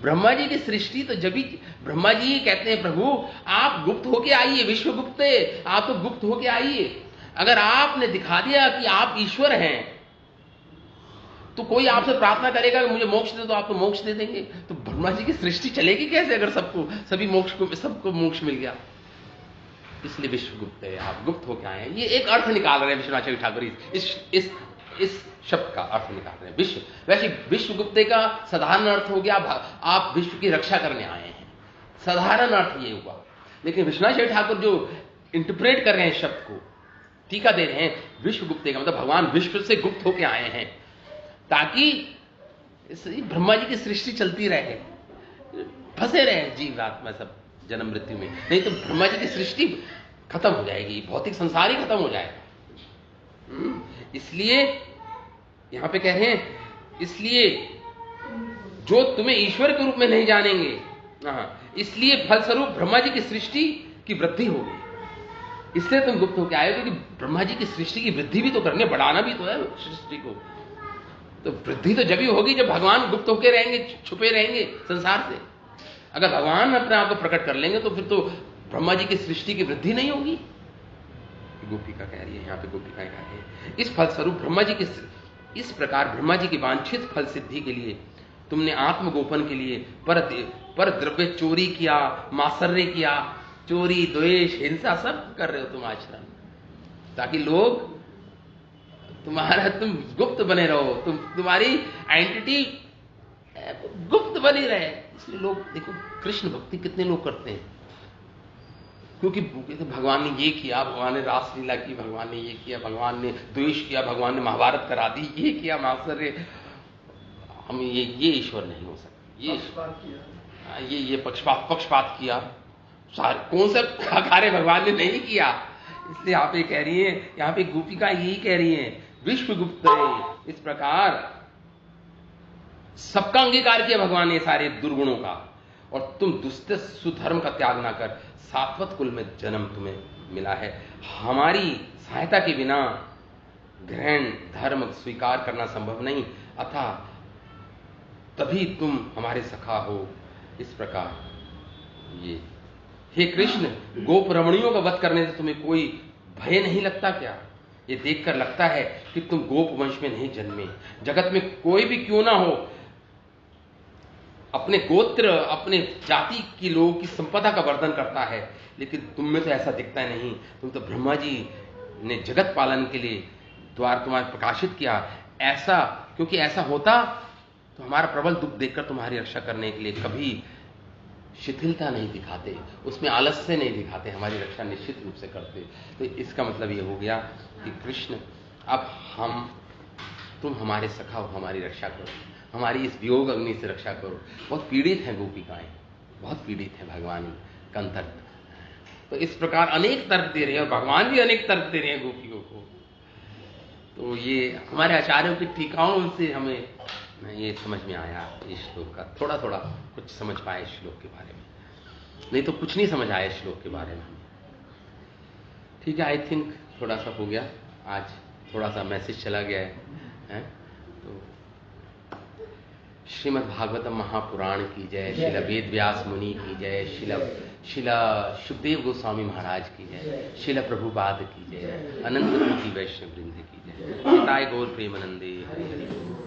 ब्रह्मा जी की सृष्टि तो जब भी ब्रह्मा जी कहते हैं प्रभु आप गुप्त होके आइए, विश्व गुप्त है, आप तो गुप्त होके आइए। अगर आपने दिखा दिया कि आप ईश्वर हैं तो कोई आपसे प्रार्थना करेगा कि मुझे मोक्ष दे दो, आप तो मोक्ष दे देंगे। तो ब्रह्मा जी की सृष्टि चलेगी कैसे अगर सबको मोक्ष मिल गया? इसलिए विश्व गुप्त है, आप गुप्त होके आए हैं। ये एक अर्थ निकाल रहे हैं विश्वनाथ ठाकुर, इस शब्द का अर्थ निकाल रहे हैं विश्व। वैसे विश्व गुप्ते का साधारण अर्थ हो गया आप विश्व की रक्षा करने आए हैं, साधारण अर्थ ये हुआ। लेकिन विश्वनाथ ठाकुर जो इंटरप्रेट कर रहे हैं शब्द को, टीका दे रहे हैं, विश्व गुप्ते का मतलब भगवान विश्व से गुप्त होके आए हैं ताकि ब्रह्मा जी की सृष्टि चलती रहे, फंसे रहे जीव आत्मा सब जन्म मृत्यु में। नहीं तो ब्रह्मा जी की सृष्टि खत्म हो जाएगी, भौतिक संसार ही खत्म हो जाएगा। इसलिए यहां पे कह रहे हैं, इसलिए जो तुम्हें ईश्वर के रूप में नहीं जानेंगे, इसलिए फलस्वरूप ब्रह्मा जी की सृष्टि की वृद्धि होगी। इसलिए तुम गुप्त होकर आए हो क्योंकि ब्रह्मा जी की सृष्टि की वृद्धि भी तो करने, बढ़ाना भी तो है सृष्टि को। तो वृद्धि तो जब ही होगी जब भगवान गुप्त होकर रहेंगे, छुपे रहेंगे संसार से। अगर भगवान अपने आप को प्रकट कर लेंगे तो फिर तो ब्रह्मा जी की सृष्टि की वृद्धि नहीं होगी। गोपिका कह रही है, यहां पे गोपिका कह रही है, इस फलस्वरूप ब्रह्मा जी की, इस प्रकार ब्रह्मा जी की वांछित फल सिद्धि के लिए तुमने आत्मगोपन के लिए पर द्रव्य चोरी किया, मात्सर्य किया, चोरी, द्वेष, हिंसा सब कर रहे हो तुम आचरण, ताकि लोग तुम गुप्त बने रहो, तुम्हारी आइडेंटिटी गुप्त बनी रहे। इसलिए लोग देखो कृष्ण भक्ति कितने लोग करते हैं, क्योंकि भगवान ने ये किया, भगवान ने रासलीला की, भगवान ने ये किया, भगवान ने द्वेष किया, भगवान ने महाभारत करा दी, ये किया मात्सर्य, हम ये ईश्वर नहीं हो सकते, ये पक्षपात किया, कौन सा कार्य भगवान ने नहीं किया। इसलिए आप ये कह रही है, यहां पे गोपिका यही कह रही है, विश्व गुप्त है। इस प्रकार सबका अंगीकार किया भगवान ने सारे दुर्गुणों का, और तुम दुष्ट सुधर्म का त्याग ना कर सात्वत कुल में जन्म तुम्हें मिला है। हमारी सहायता के बिना ग्रहण धर्म स्वीकार करना संभव नहीं, अतः तभी तुम हमारे सखा हो। इस प्रकार ये, हे कृष्ण, गोप रमणियों का वध करने से तुम्हें कोई भय नहीं लगता क्या? ये देखकर लगता है कि तुम गोप वंश में नहीं जन्मे। जगत में कोई भी क्यों ना हो, अपने गोत्र अपने जाति की लोगों की संपदा का वर्णन करता है, लेकिन तुम में तो ऐसा दिखता नहीं। तुम तो ब्रह्मा जी ने जगत पालन के लिए द्वार तुम्हारे प्रकाशित किया, ऐसा क्योंकि ऐसा होता तो हमारा प्रबल दुख देखकर तुम्हारी रक्षा करने के लिए कभी शिथिलता नहीं दिखाते, उसमें आलस्य नहीं दिखाते, हमारी रक्षा निश्चित रूप से करते। तो इसका मतलब ये हो गया कि कृष्ण, अब तुम हमारे सखा हो, हमारी रक्षा करो, हमारी इस वियोग अग्नि से रक्षा करो। बहुत पीड़ित हैं गोपिकाएं, बहुत पीड़ित हैं भगवान कंतक। तो इस प्रकार अनेक तर्क दे रहे हैं, और भगवान भी अनेक तर्क दे रहे हैं गोपियों को। तो ये हमारे आचार्यों की टीकाओं से हमें ये समझ में आया, इस श्लोक का थोड़ा थोड़ा कुछ समझ पाए इस श्लोक के बारे में, नहीं तो कुछ नहीं समझ आया श्लोक के बारे में। ठीक है, आई थिंक थोड़ा सा हो गया, आज थोड़ा सा मैसेज चला गया है? तो श्रीमद् भागवतम महापुराण की जय, शिला वेद व्यास मुनि की जय, शिला सुखदेव गोस्वामी महाराज की जय, शिला प्रभुपाद की जय, अनंत कोटि वैष्णव वृंद की जय, पिताय गौर प्रेमानंदे हरि हरि।